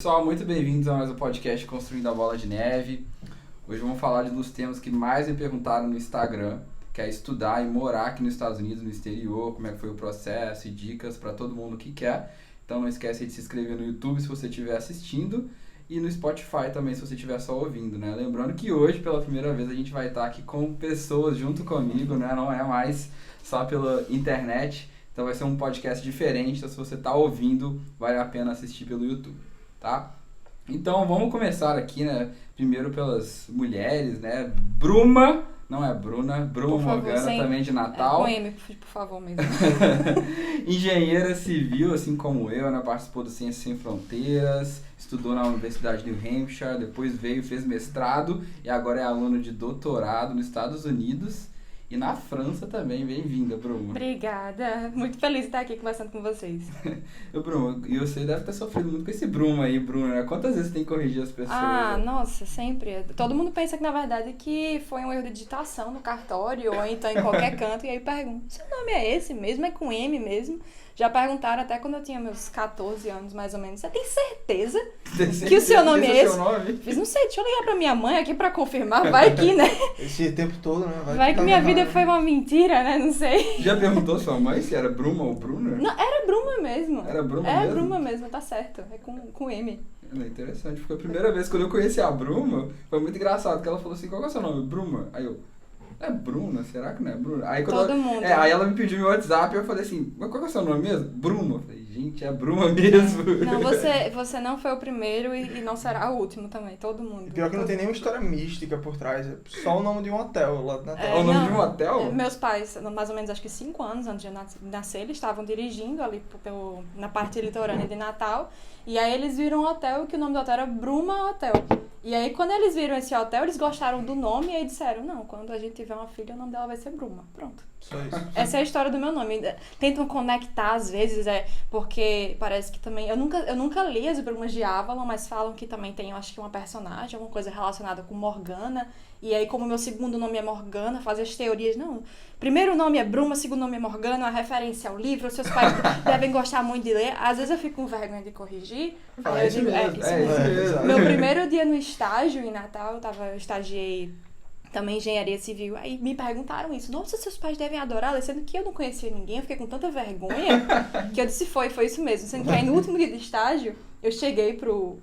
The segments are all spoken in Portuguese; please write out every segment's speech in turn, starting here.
Pessoal, muito bem-vindos a mais um podcast Construindo a Bola de Neve. Hoje vamos falar de um dos temas que mais me perguntaram no Instagram, que é estudar e morar aqui nos Estados Unidos, no exterior, como é que foi o processo e dicas para todo mundo que quer. Então não esquece de se inscrever no YouTube se você estiver assistindo e no Spotify também se você estiver só ouvindo, né? Lembrando que hoje, pela primeira vez, a gente vai estar aqui com pessoas junto comigo, né? Não é mais só pela internet. Então vai ser um podcast diferente, então se você está ouvindo, vale a pena assistir pelo YouTube. Tá? Então vamos começar aqui, né? Primeiro pelas mulheres, né? Bruma, não é Bruna, Bruma Morgana, também de Natal. Com M, por favor mesmo. Engenheira civil, assim como eu, né? Participou do Ciências Sem Fronteiras, estudou na Universidade de New Hampshire, depois veio, fez mestrado e agora é aluno de doutorado nos Estados Unidos. E na França também, bem-vinda, Bruma. Obrigada, muito feliz de estar aqui conversando com vocês. Bruma, e você deve ter sofrido muito com esse Bruma aí, Bruna, né? Quantas vezes tem que corrigir as pessoas? Nossa, sempre. Todo mundo pensa que, na verdade, que foi um erro de digitação no cartório ou então em qualquer canto, e aí pergunta, seu nome é esse mesmo? É com M mesmo? Já perguntaram até quando eu tinha meus 14 anos, mais ou menos. Você tem certeza que o seu nome é esse? Fiz, não sei, deixa eu ligar pra minha mãe aqui pra confirmar. Vai que, né? Esse tempo todo, né? Vai que minha vida foi uma mentira, né? Não sei. Já perguntou sua mãe se era Bruma ou Bruna? Não, era Bruma mesmo. Era Bruma mesmo? É Bruma mesmo, tá certo. É com M. É interessante. Foi a primeira vez quando eu conheci a Bruma. Foi muito engraçado, que ela falou assim, qual que é o seu nome? Bruma. Aí eu... É Bruna? Será que não é Bruna? Aí, Todo mundo. Aí ela me pediu meu WhatsApp e eu falei assim, mas qual que é o seu nome mesmo? Bruma. Eu falei, gente, é Bruma mesmo. Não, você não foi o primeiro e não será o último também, todo mundo. Pior que não tem nenhuma história mística por trás, é só o nome de um hotel lá do Natal. O nome de um hotel? Meus pais, mais ou menos acho que 5 anos antes de nascer, eles estavam dirigindo ali na parte litorânea de Natal, e aí eles viram um hotel que o nome do hotel era Bruma Hotel. E aí, quando eles viram esse hotel, eles gostaram do nome e aí disseram, não, quando a gente tiver uma filha, o nome dela vai ser Bruma. Pronto. Só isso. Essa é a história do meu nome. Tentam conectar, às vezes, porque parece que também... Eu nunca li as Brumas de Avalon, mas falam que também tem, eu acho que uma personagem, alguma coisa relacionada com Morgana. E aí, como meu segundo nome é Morgana, fazem as teorias, não... Primeiro nome é Bruma, segundo nome é Morgana, uma referência ao livro, seus pais devem gostar muito de ler. Às vezes eu fico com vergonha de corrigir. É isso mesmo. Meu primeiro dia no estágio em Natal, eu estagiei também engenharia civil, aí me perguntaram isso. Nossa, seus pais devem adorar ler, sendo que eu não conhecia ninguém, eu fiquei com tanta vergonha, que eu disse, foi isso mesmo. Sendo que aí no último dia de estágio, eu cheguei pro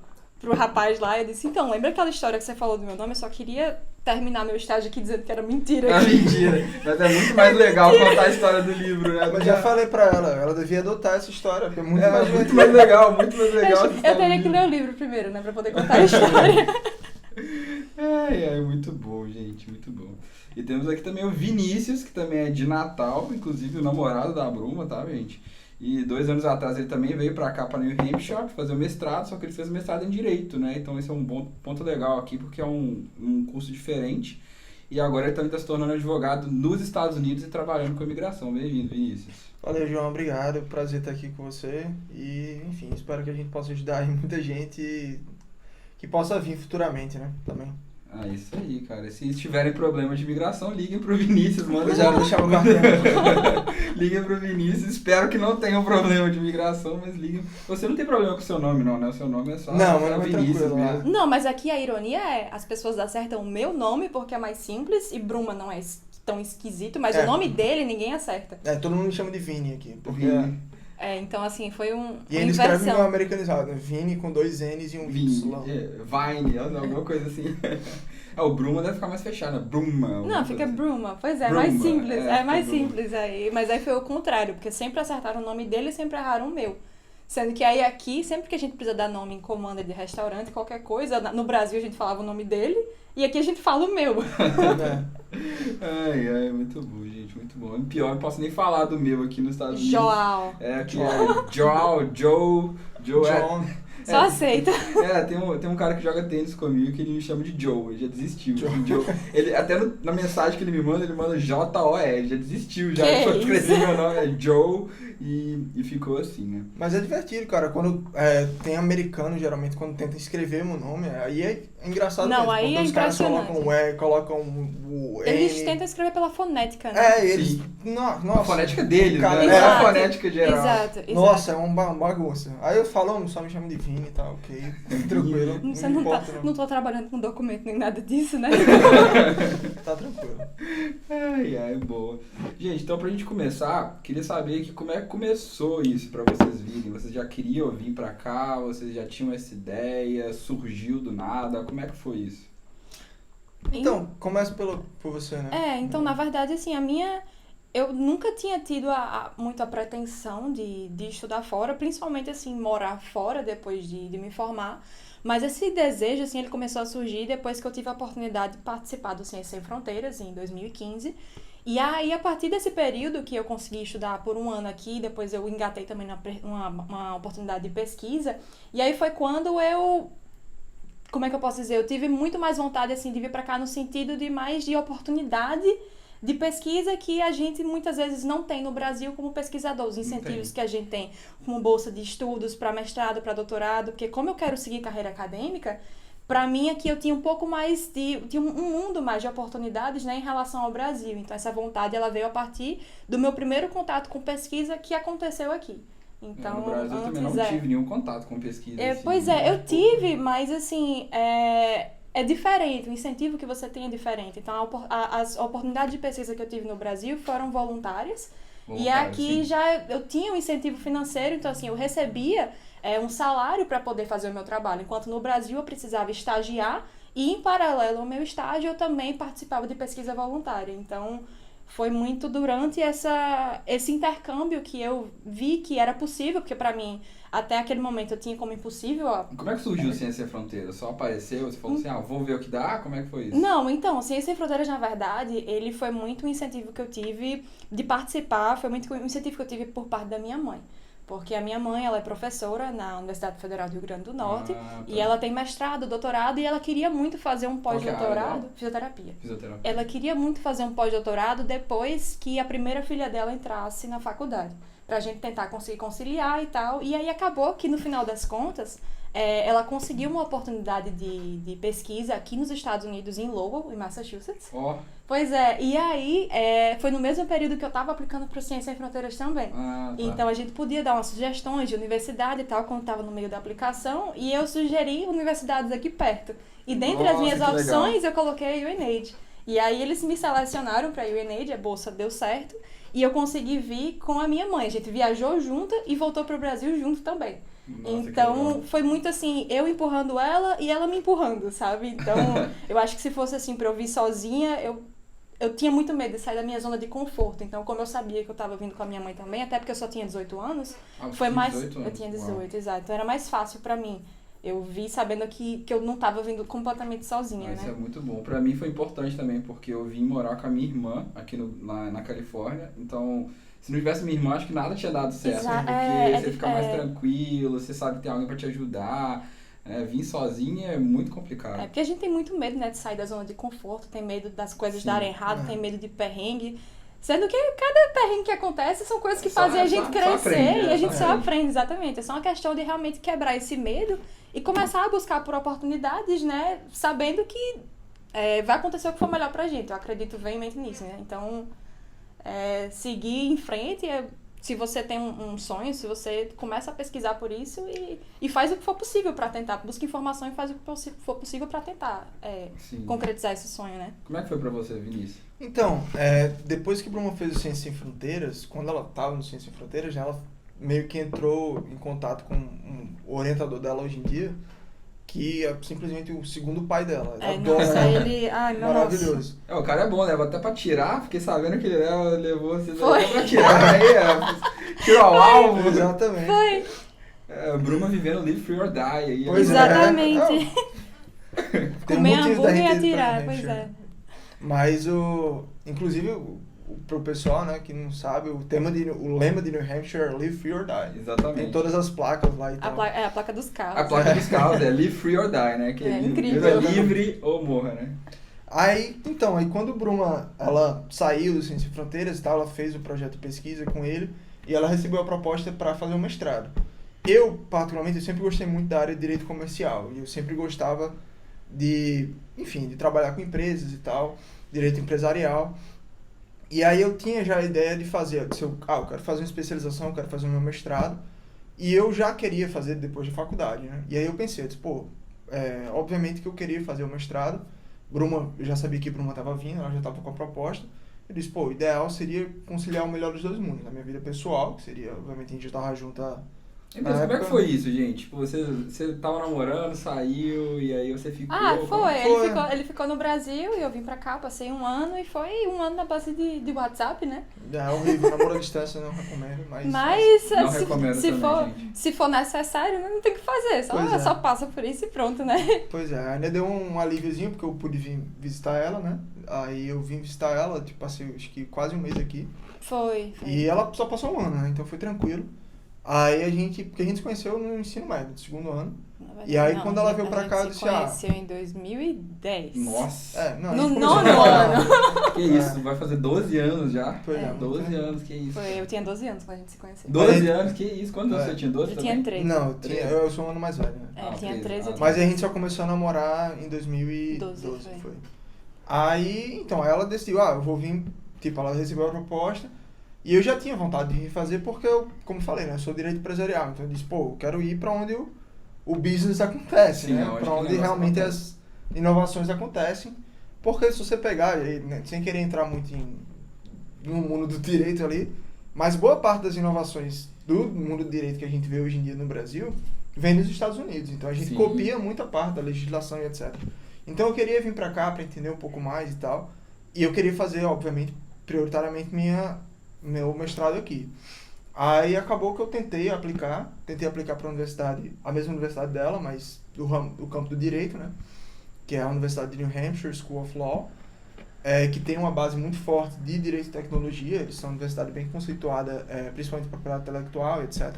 rapaz lá e eu disse, então, lembra aquela história que você falou do meu nome? Eu só queria terminar meu estágio aqui dizendo que era mentira. É mentira, mas é muito mais legal contar a história do livro, né? Mas já falei pra ela devia adotar essa história, porque é muito mais muito mais legal, muito mais legal. Eu teria que ler o livro primeiro, né, pra poder contar a história. Muito bom, gente, muito bom. E temos aqui também o Vinícius, que também é de Natal, inclusive o namorado da Bruma, tá, gente? E 2 anos atrás ele também veio pra cá, pra New Hampshire, pra fazer o mestrado, só que ele fez o mestrado em Direito, né? Então esse é um bom ponto legal aqui, porque é um curso diferente. E agora ele também está se tornando advogado nos Estados Unidos e trabalhando com imigração. Bem-vindo, Vinícius. Valeu, João, obrigado. Prazer estar aqui com você. E, enfim, espero que a gente possa ajudar aí muita gente que possa vir futuramente, né? Também. Isso aí, cara. Se tiverem problemas de imigração, liguem pro Vinícius, manda Já vou deixar o cartão. Liguem pro Vinícius. Espero que não tenham problema de imigração, mas liguem. Você não tem problema com o seu nome, não, né? O seu nome é só Vinícius mesmo. Não, mas aqui a ironia é, as pessoas acertam o meu nome porque é mais simples e Bruma não é tão esquisito, mas o nome dele ninguém acerta. Todo mundo me chama de Vini aqui. Porque Vini. Então assim, foi E ele escreve no americanizado, né? Vini com 2 N's e um Y. Vine, alguma coisa assim. O Bruma deve ficar mais fechado, né? Bruma. Não, fica assim. Bruma. Pois é, Bruma, mais simples. É mais Bruma. simples aí. Mas aí foi o contrário, porque sempre acertaram o nome dele e sempre erraram o meu. Sendo que aí aqui, sempre que a gente precisa dar nome em comanda de restaurante, qualquer coisa, no Brasil a gente falava o nome dele e aqui a gente fala o meu. Muito bom, gente, muito bom. Pior, eu não posso nem falar do meu aqui nos Estados Unidos. Joao. Joao, Joe. John. Só aceita. Tem um cara que joga tênis comigo que ele me chama de Joe, ele já desistiu. Joe. Ele, até na mensagem que ele manda J-O-E, ele já desistiu, já foi escrever meu nome, é Joe, e ficou assim, né? Mas é divertido, cara, quando tem americano, geralmente, quando tenta escrever meu nome, aí é engraçado. Não, mesmo, aí é os caras impressionante. colocam o E, colocam o N. Eles tentam escrever pela fonética, né? Eles... Nossa, a fonética deles, cara, né? Não é a fonética geral. Exato. Nossa, é uma bagunça. Aí eu falo, só me chama de Vini. Vini, tá ok, tranquilo, Você não não tá, importa não. não tô trabalhando com documento nem nada disso, né? Tá tranquilo. Ai, boa. Gente, então pra gente começar, queria saber que como é que começou isso pra vocês virem? Vocês já queriam vir pra cá? Vocês já tinham essa ideia? Surgiu do nada? Como é que foi isso? Então, começa por você, né? Então, na verdade, assim, eu nunca tinha tido muito a pretensão de estudar fora, principalmente, assim, morar fora depois de me formar. Mas esse desejo, assim, ele começou a surgir depois que eu tive a oportunidade de participar do Ciências Sem Fronteiras, em 2015. E aí, a partir desse período que eu consegui estudar por um ano aqui, depois eu engatei também uma oportunidade de pesquisa. E aí foi quando como é que eu posso dizer? Eu tive muito mais vontade, assim, de vir para cá no sentido de mais de oportunidade de pesquisa que a gente muitas vezes não tem no Brasil como pesquisador. Os incentivos que a gente tem, como bolsa de estudos para mestrado, para doutorado, porque como eu quero seguir carreira acadêmica, para mim aqui eu tinha um pouco mais tinha um mundo mais de oportunidades, né, em relação ao Brasil. Então essa vontade ela veio a partir do meu primeiro contato com pesquisa que aconteceu aqui. Então, no Brasil eu também não tive nenhum contato com pesquisa. Assim, pois é, eu tive, mas assim, é diferente, o incentivo que você tem é diferente. Então, as oportunidades de pesquisa que eu tive no Brasil foram voluntárias. E aqui já eu tinha um incentivo financeiro, então assim, eu recebia um salário para poder fazer o meu trabalho. Enquanto no Brasil eu precisava estagiar e, em paralelo ao meu estágio, eu também participava de pesquisa voluntária. Então, foi muito durante esse intercâmbio que eu vi que era possível, porque para mim, até aquele momento, eu tinha como impossível. Como é que surgiu o Ciência Sem Fronteiras? Só apareceu? Você falou assim, vou ver o que dá? Como é que foi isso? Não, então, Ciência Sem Fronteiras, na verdade, ele foi muito um incentivo que eu tive de participar, foi muito um incentivo que eu tive por parte da minha mãe. Porque a minha mãe, ela é professora na Universidade Federal do Rio Grande do Norte, e ela tem mestrado, doutorado, e ela queria muito fazer um pós-doutorado, fisioterapia. Ela queria muito fazer um pós-doutorado depois que a primeira filha dela entrasse na faculdade, pra gente tentar conseguir conciliar e tal, e aí acabou que no final das contas, ela conseguiu uma oportunidade de pesquisa aqui nos Estados Unidos, em Lowell, em Massachusetts. Pois é, e aí foi no mesmo período que eu estava aplicando para o Ciência Sem Fronteiras também. Então a gente podia dar umas sugestões de universidade e tal, quando estava no meio da aplicação, e eu sugeri universidades aqui perto. E dentre as minhas opções, eu coloquei a UNAID. E aí eles me selecionaram para a UNAID, a bolsa deu certo, e eu consegui vir com a minha mãe. A gente viajou junto e voltou para o Brasil junto também. Nossa, então, foi muito assim, eu empurrando ela e ela me empurrando, sabe? Então, eu acho que se fosse assim pra eu vir sozinha, eu tinha muito medo de sair da minha zona de conforto. Então, como eu sabia que eu tava vindo com a minha mãe também, até porque eu só tinha 18 anos, foi mais... 18 anos. Eu tinha 18, exato. Então, era mais fácil pra mim. Eu vi sabendo que eu não tava vindo completamente sozinha, né? Isso é muito bom. Pra mim foi importante também, porque eu vim morar com a minha irmã aqui na Califórnia, então... Se não tivesse minha irmã, acho que nada tinha dado certo. Porque você fica mais tranquilo, você sabe que tem alguém pra te ajudar. Vir sozinha é muito complicado. Porque a gente tem muito medo, né, de sair da zona de conforto, tem medo das coisas darem errado, tem medo de perrengue. Sendo que cada perrengue que acontece são coisas que fazem a gente crescer e a gente só aprende, exatamente. É só uma questão de realmente quebrar esse medo e começar a buscar por oportunidades, né, sabendo que vai acontecer o que for melhor pra gente. Eu acredito veemente nisso, né? Então... seguir em frente, se você tem um sonho, se você começa a pesquisar por isso e faz o que for possível para tentar, busca informação e faz o que for possível para tentar concretizar esse sonho, né? Como é que foi para você, Vinícius? Então, depois que Bruma fez o Ciência Sem Fronteiras, quando ela estava no Ciência Sem Fronteiras, né, ela meio que entrou em contato com o orientador dela hoje em dia, que é simplesmente o segundo pai dela. Ele... Ai, meu maravilhoso. O cara é bom, leva até pra tirar, fiquei sabendo que ele levou você pra tirar. Aí, tirou ao alvo. Exatamente. Foi. Bruma vivendo Live Free or Die. Aí, exatamente. Comer hambúrguer e atirar, gente, pois é. Mas, inclusive, pro pessoal, né, que não sabe, o lema de New Hampshire é Live Free or Die. Exatamente. Tem todas as placas lá e tal. A placa dos carros. A placa dos carros é Live Free or Die, né? Que incrível. Livre ou morra, né? Aí quando Bruma, ela saiu do Ciência Sem Fronteiras e tal, ela fez o projeto de pesquisa com ele e ela recebeu a proposta para fazer um mestrado. Eu, particularmente, sempre gostei muito da área de direito comercial e eu sempre gostava de trabalhar com empresas e tal, direito empresarial. E aí eu tinha já a ideia de fazer, eu quero fazer uma especialização, eu quero fazer um meu mestrado, E eu já queria fazer depois da faculdade, né? E aí eu pensei, eu disse, obviamente que eu queria fazer o mestrado. Bruma, eu já sabia que Bruma estava vindo, ela já estava com a proposta. Eu disse, o ideal seria conciliar o melhor dos dois mundos. Na minha vida pessoal, que seria, obviamente, a gente já estava junto Como é que foi isso, gente? Tipo, você tava namorando, saiu, e aí você ficou... Foi. Ele ficou no Brasil e eu vim pra cá, passei 1 ano e foi 1 ano na base de WhatsApp, né? É horrível, namoro à distância não recomendo, mas não recomendo também, se for necessário, não tem o que fazer, só passa por isso e pronto, né? Pois é, ainda deu um alíviozinho, porque eu pude vir visitar ela, né? Aí eu vim visitar ela, tipo, passei acho que quase 1 mês aqui. Foi. E ela só passou 1 ano, né? Então foi tranquilo. Aí porque a gente se conheceu no ensino médio, do 2º ano. E aí quando ela veio pra cá, eu disse, a gente se conheceu em 2010. Nossa! No 9º ano. Que isso, vai fazer 12 anos já? Pois é. 12 anos, que isso. Eu tinha 12 anos quando a gente se conheceu. 12 anos, que isso? Quantos anos você tinha? 12 Eu também? tinha 13. Não, eu sou 1 ano mais velho, né? Ele tinha 13, eu tinha Mas a gente só começou a namorar em 2012, foi. Aí, então, ela decidiu, eu vou vir, tipo, ela recebeu a proposta, e eu já tinha vontade de vir fazer, porque eu, como falei, né, eu sou direito empresarial, então eu disse, eu quero ir pra onde o business acontece, né, pra onde realmente as inovações acontecem, porque se você pegar, né, sem querer entrar muito no mundo do direito ali, mas boa parte das inovações do mundo do direito que a gente vê hoje em dia no Brasil, vem dos Estados Unidos, então a gente copia muita parte da legislação e etc. Então eu queria vir pra cá pra entender um pouco mais e tal. E eu queria fazer, obviamente, prioritariamente meu mestrado aqui. Aí acabou que eu tentei aplicar pra universidade, a mesma universidade dela, mas do campo do direito, né? Que é a Universidade de New Hampshire School of Law, que tem uma base muito forte de direito e tecnologia. Eles são uma universidade bem conceituada, principalmente para propriedade intelectual, etc.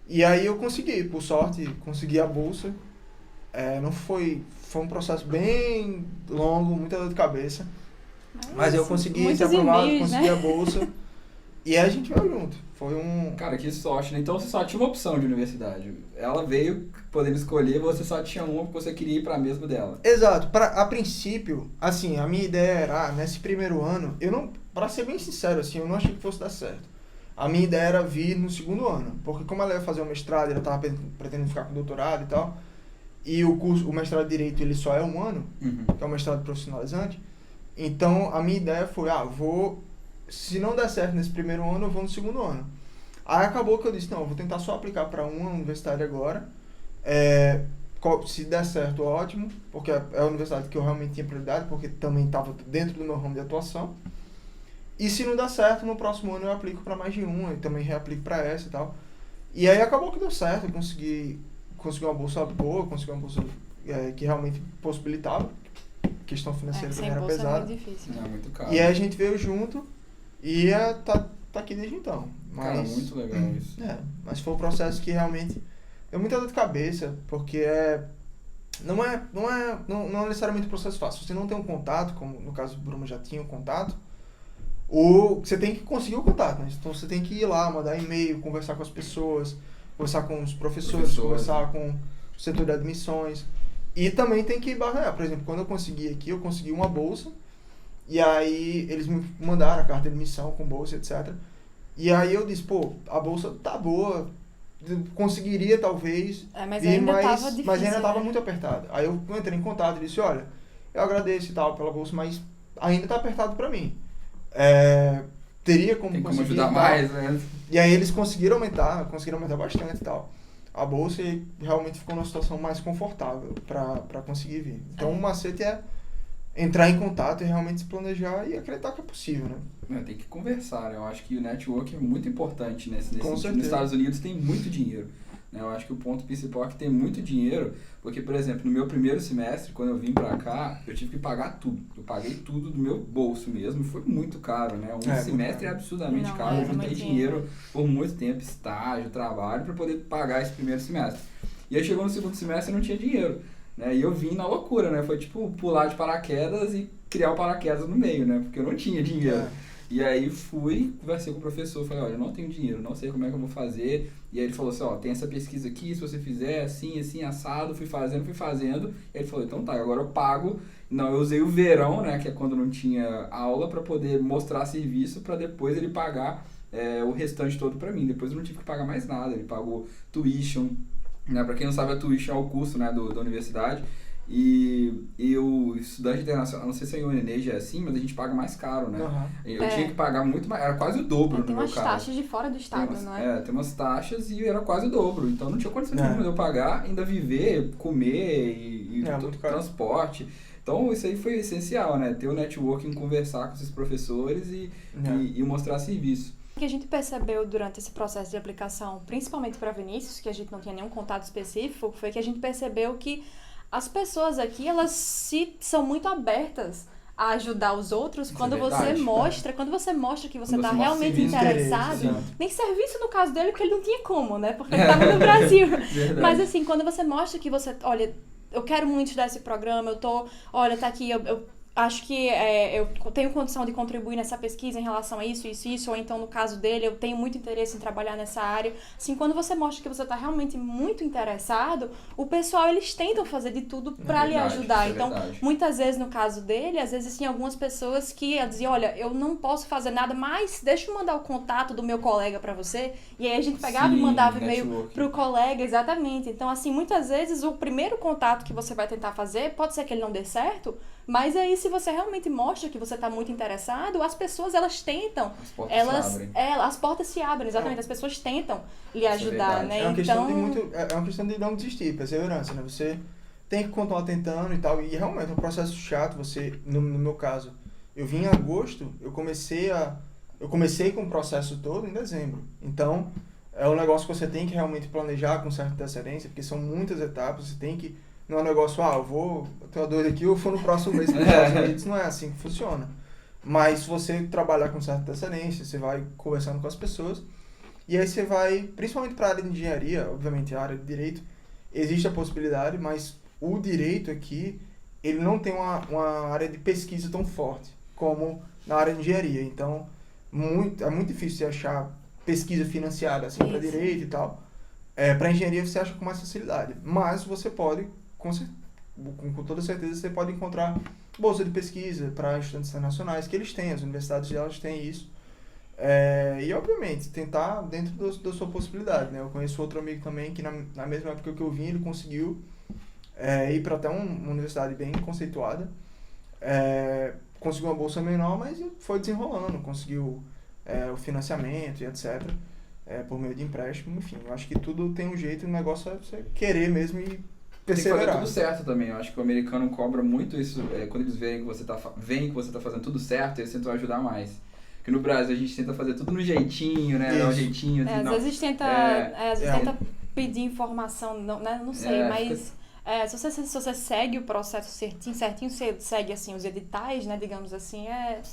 E aí eu consegui, por sorte, consegui a bolsa. Foi um processo bem longo, muita dor de cabeça. Mas eu consegui ser aprovado, consegui a bolsa. E aí a gente veio junto. Foi Cara, que sorte, né? Então você só tinha uma opção de universidade. Ela veio podendo escolher, você só tinha uma porque você queria ir pra mesma dela. Exato. A princípio, assim, a minha ideia era, nesse primeiro ano, pra ser bem sincero, assim, eu não achei que fosse dar certo. A minha ideia era vir no 2º ano. Porque como ela ia fazer o mestrado, ela tava pretendendo ficar com doutorado e tal. E o mestrado de Direito, ele só é 1 ano, que é o mestrado profissionalizante. Então, a minha ideia foi, se não der certo nesse primeiro ano, eu vou no 2º ano. Aí acabou que eu disse, não, eu vou tentar só aplicar para uma universidade agora. Se der certo, ótimo, porque é a universidade que eu realmente tinha prioridade, porque também estava dentro do meu ramo de atuação. E se não der certo, no próximo ano eu aplico para mais de uma, e também reaplico para essa e tal. E aí acabou que deu certo, eu consegui uma bolsa boa, consegui uma bolsa que realmente possibilitava. A questão financeira também era pesada. É muito difícil. É muito caro. E aí a gente veio junto e tá aqui desde então. Cara, muito legal isso. Mas foi um processo que realmente deu muita dor de cabeça, porque não é necessariamente um processo fácil. Você não tem um contato, como no caso do Bruma já tinha um contato, você tem que conseguir o contato, né? Então você tem que ir lá, mandar e-mail, conversar com as pessoas, conversar com os professores, conversar com o setor de admissões. E também tem que barganhar. Por exemplo, quando eu consegui aqui, eu consegui uma bolsa. E aí eles me mandaram a carta de admissão com bolsa, etc. E aí eu disse, a bolsa tá boa. Eu conseguiria talvez mas ainda tava difícil, mas ainda tava muito apertado. Aí eu entrei em contato e disse, olha, eu agradeço e tal pela bolsa, mas ainda tá apertado pra mim. Teria como tem conseguir como ajudar mais, né? E aí eles conseguiram aumentar bastante e tal. A bolsa realmente ficou numa situação mais confortável para conseguir vir. Então o macete é entrar em contato e realmente se planejar e acreditar que é possível, né? Tem que conversar, né? Eu acho que o network é muito importante nesse sentido. certeza. Nos Estados Unidos tem muito dinheiro, né? Eu acho que o ponto principal é que tem muito dinheiro, porque, por exemplo, no meu primeiro semestre, quando eu vim pra cá, eu tive que pagar tudo. Eu paguei tudo do meu bolso mesmo, e foi muito caro, né? Semestre é absurdamente caro, eu juntei dinheiro por muito tempo, estágio, trabalho, para poder pagar esse primeiro semestre. E aí chegou no segundo semestre e não tinha dinheiro, né? E eu vim na loucura, né? Foi tipo pular de paraquedas e criar o paraquedas no meio, né? Porque eu não tinha dinheiro. E aí conversei com o professor, falei, olha, eu não tenho dinheiro, não sei como é que eu vou fazer. E aí ele falou assim, tem essa pesquisa aqui, se você fizer assim, assado, fui fazendo. E aí ele falou, então tá, agora eu pago. Não, eu usei o verão, né, que é quando não tinha aula, para poder mostrar serviço, para depois ele pagar o restante todo pra mim. Depois eu não tive que pagar mais nada. Ele pagou tuition, né? Pra quem não sabe, a tuition é o custo, né, da universidade. E o estudante internacional, não sei se a UNED já é assim, mas a gente paga mais caro, né? Eu tinha que pagar muito mais, era quase o dobro no meu caso. Tem umas taxas de fora do estado, não é? Tem umas taxas e era quase o dobro. Então não tinha condição nenhuma de eu pagar, ainda viver, comer e todo transporte. Então isso aí foi essencial, né? Ter o networking, conversar com esses professores e mostrar serviço. O que a gente percebeu durante esse processo de aplicação, principalmente para Vinícius, que a gente não tinha nenhum contato específico, foi que a gente percebeu que as pessoas aqui, elas são muito abertas a ajudar os outros quando você mostra que você está realmente interessado. Nem serviço no caso dele, porque ele não tinha como, né? Porque ele estava no Brasil. Mas assim, quando você mostra que você, olha, eu quero muito estudar esse programa, olha, tá aqui, eu acho que eu tenho condição de contribuir nessa pesquisa em relação a isso, ou então no caso dele, eu tenho muito interesse em trabalhar nessa área. Assim, quando você mostra que você está realmente muito interessado, o pessoal, eles tentam fazer de tudo para lhe ajudar. Então, muitas vezes, no caso dele, às vezes tinha algumas pessoas que diziam, olha, eu não posso fazer nada, mas deixa eu mandar o contato do meu colega para você. E aí a gente pegava e mandava e-mail pro colega, exatamente. Então, assim, muitas vezes o primeiro contato que você vai tentar fazer, pode ser que ele não dê certo, mas aí, se você realmente mostra que você está muito interessado, as pessoas, elas tentam. As portas se abrem, exatamente. As pessoas tentam lhe ajudar, né? É uma questão de não desistir, perseverança, né? Você tem que continuar tentando e tal. E realmente é um processo chato. No meu caso, eu vim em agosto, eu comecei com o processo todo em dezembro. Então, é um negócio que você tem que realmente planejar com certa antecedência, porque são muitas etapas, você tem que... Não é um negócio, eu tenho uma dor aqui, eu vou no próximo mês para os Estados Unidos. Não é assim que funciona. Mas se você trabalhar com certa antecedência, você vai conversando com as pessoas, e aí você vai, principalmente para a área de engenharia, obviamente a área de direito, existe a possibilidade, mas o direito aqui, ele não tem uma área de pesquisa tão forte como na área de engenharia. Então, é muito difícil você achar pesquisa financiada assim, para direito e tal. Para engenharia você acha com mais facilidade, mas você pode... Com toda certeza você pode encontrar bolsa de pesquisa para estudantes internacionais, que eles têm, as universidades elas têm isso. E obviamente tentar dentro da sua possibilidade, né? Eu conheço outro amigo também que na mesma época que eu vim, ele conseguiu ir para até uma universidade bem conceituada, conseguiu uma bolsa menor, mas foi desenrolando, conseguiu o financiamento e etc. Por meio de empréstimo, enfim, eu acho que tudo tem um jeito, o negócio é você querer mesmo e tem que fazer tudo certo também. Eu acho que o americano cobra muito isso, quando eles veem que você tá fazendo tudo certo, eles tentam ajudar mais. Porque no Brasil a gente tenta fazer tudo no jeitinho, né? Dar um jeitinho. Às vezes tenta pedir informação, não sei, mas... Se você segue o processo certinho, você segue assim, os editais, né, digamos assim,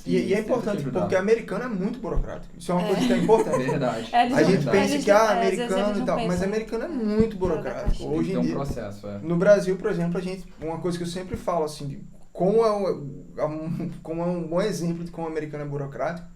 E é importante, porque o americano é muito burocrático. Isso é uma coisa que é importante. Verdade. A gente pensa que americano e tal, mas americano é muito burocrático. Hoje em dia, processo, no Brasil, por exemplo, uma coisa que eu sempre falo, assim, como é um bom exemplo de como o americano é burocrático,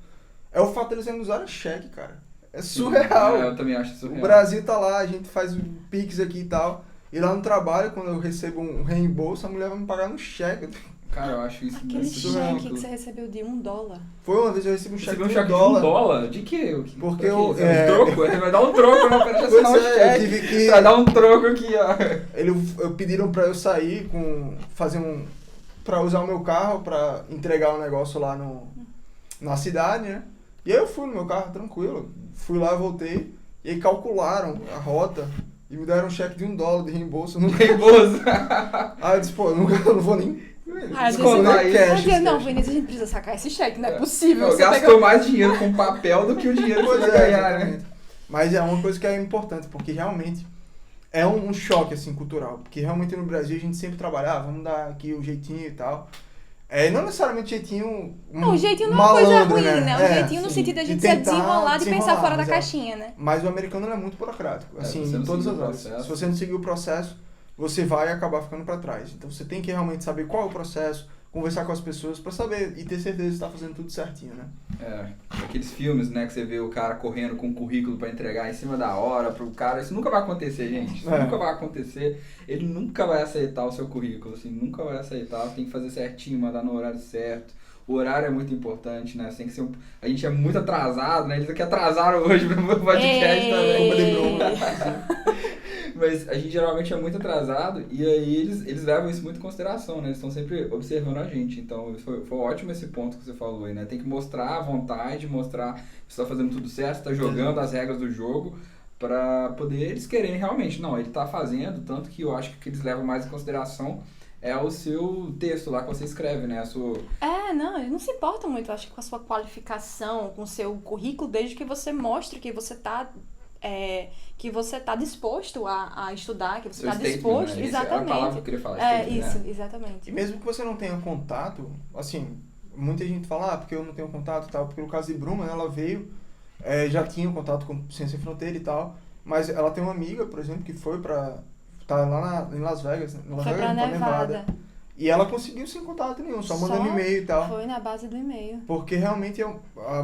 é o fato de eles ainda usarem cheque, cara. É surreal. Eu também acho surreal. O Brasil tá lá, a gente faz o Pix aqui e tal. E lá no trabalho, quando eu recebo um reembolso, a mulher vai me pagar no cheque. Cara, eu acho isso aquele cheque que você recebeu de $1. Foi uma vez eu recebi um cheque de $1. De $1? De quê? Porque um troco? Ele vai dar um troco, não para assinar um cheque. Eu tive que... Vai dar um troco aqui, ó. Eu pediram pra eu sair, pra usar o meu carro, pra entregar um negócio lá na cidade, né? E aí eu fui no meu carro, tranquilo. Fui lá, voltei, e aí calcularam a rota. E me deram um cheque de $1 de reembolso. Aí eu disse, eu não vou nem descontar isso. Não, Vinícius, a gente precisa sacar esse cheque, não é possível. Você gastou mais dinheiro com papel do que o dinheiro que você vai ganhar, né? Mas é uma coisa que é importante, porque realmente é um choque assim, cultural. Porque realmente no Brasil a gente sempre trabalha, vamos dar aqui o jeitinho e tal. Não necessariamente jeitinho. O jeitinho não é uma coisa ruim, né? O jeitinho no sentido de a gente ser desenrolado e pensar fora da caixinha, né? Mas o americano é muito burocrático, assim, em todas as áreas. Se você não seguir o processo, você vai acabar ficando para trás. Então você tem que realmente saber qual é o processo, conversar com as pessoas para saber e ter certeza que está fazendo tudo certinho, né? Aqueles filmes, né, que você vê o cara correndo com um currículo para entregar em cima da hora pro cara, isso nunca vai acontecer, gente. Isso nunca vai acontecer. Ele nunca vai aceitar o seu currículo, assim, nunca vai aceitar. Tem que fazer certinho, mandar no horário certo. O horário é muito importante, né? Você tem que ser a gente é muito atrasado, né? Eles aqui atrasaram hoje pro meu podcast também. Mas a gente geralmente é muito atrasado e aí eles levam isso muito em consideração, né? Eles estão sempre observando a gente. Então foi ótimo esse ponto que você falou aí, né? Tem que mostrar a vontade, mostrar que você está fazendo tudo certo, está jogando as regras do jogo para poder eles quererem realmente. Não, ele está fazendo, tanto que eu acho que o que eles levam mais em consideração é o seu texto lá que você escreve, né? Não, eles não se importam muito, eu acho, com a sua qualificação, com o seu currículo, desde que você mostre que você tá disposto a estudar, que você está disposto, né? Exatamente. É a palavra que eu queria falar. Isso, né? Exatamente. E mesmo que você não tenha contato, assim, muita gente fala, porque eu não tenho contato e tal, porque no caso de Bruma, ela veio, já tinha um contato com Ciência Sem Fronteira e tal, mas ela tem uma amiga, por exemplo, que foi tá lá em Las Vegas, né? Foi pra Nevada. E ela conseguiu sem contato nenhum, só mandando e-mail e tal. Foi na base do e-mail. Porque realmente,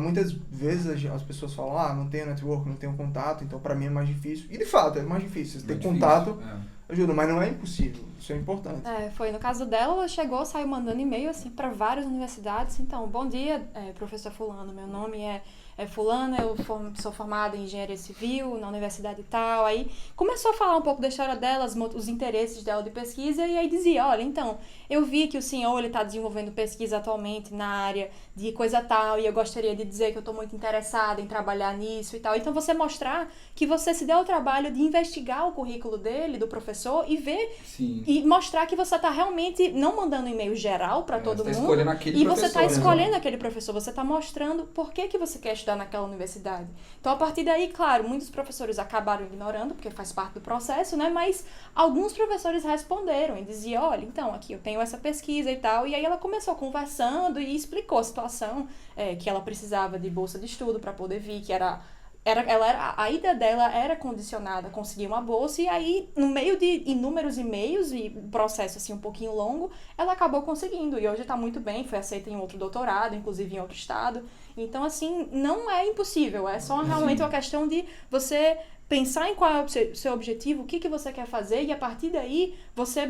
muitas vezes as pessoas falam, não tenho network, não tenho contato, então pra mim é mais difícil. E de fato, é mais difícil. Você ter contato ajuda, mas não é impossível. Isso é importante. Foi. No caso dela, ela chegou, saiu mandando e-mail, assim, pra várias universidades. Então, bom dia, professor fulano, meu nome é fulana, eu sou formada em engenharia civil na universidade e tal. Aí começou a falar um pouco da história dela, os interesses dela de pesquisa, e aí dizia, olha, então, eu vi que o senhor está desenvolvendo pesquisa atualmente na área de coisa tal, e eu gostaria de dizer que eu estou muito interessada em trabalhar nisso e tal. Então, você mostrar que você se deu o trabalho de investigar o currículo dele, do professor, e ver, e mostrar que você está realmente não mandando e-mail geral para todo mundo, escolhendo aquele professor, você está escolhendo aquele professor, você está mostrando por que você quer estudar naquela universidade. Então, a partir daí, claro, muitos professores acabaram ignorando, porque faz parte do processo, né? Mas alguns professores responderam e diziam, olha, então, aqui eu tenho essa pesquisa e tal. E aí ela começou conversando e explicou a situação, que ela precisava de bolsa de estudo para poder vir, que a ida dela era condicionada a conseguir uma bolsa, e aí, no meio de inúmeros e-mails e processo assim um pouquinho longo, ela acabou conseguindo, e hoje está muito bem, foi aceita em outro doutorado, inclusive em outro estado. Então, assim, não é impossível, é só realmente uma questão de você pensar em qual é o seu objetivo, o que você quer fazer, e a partir daí você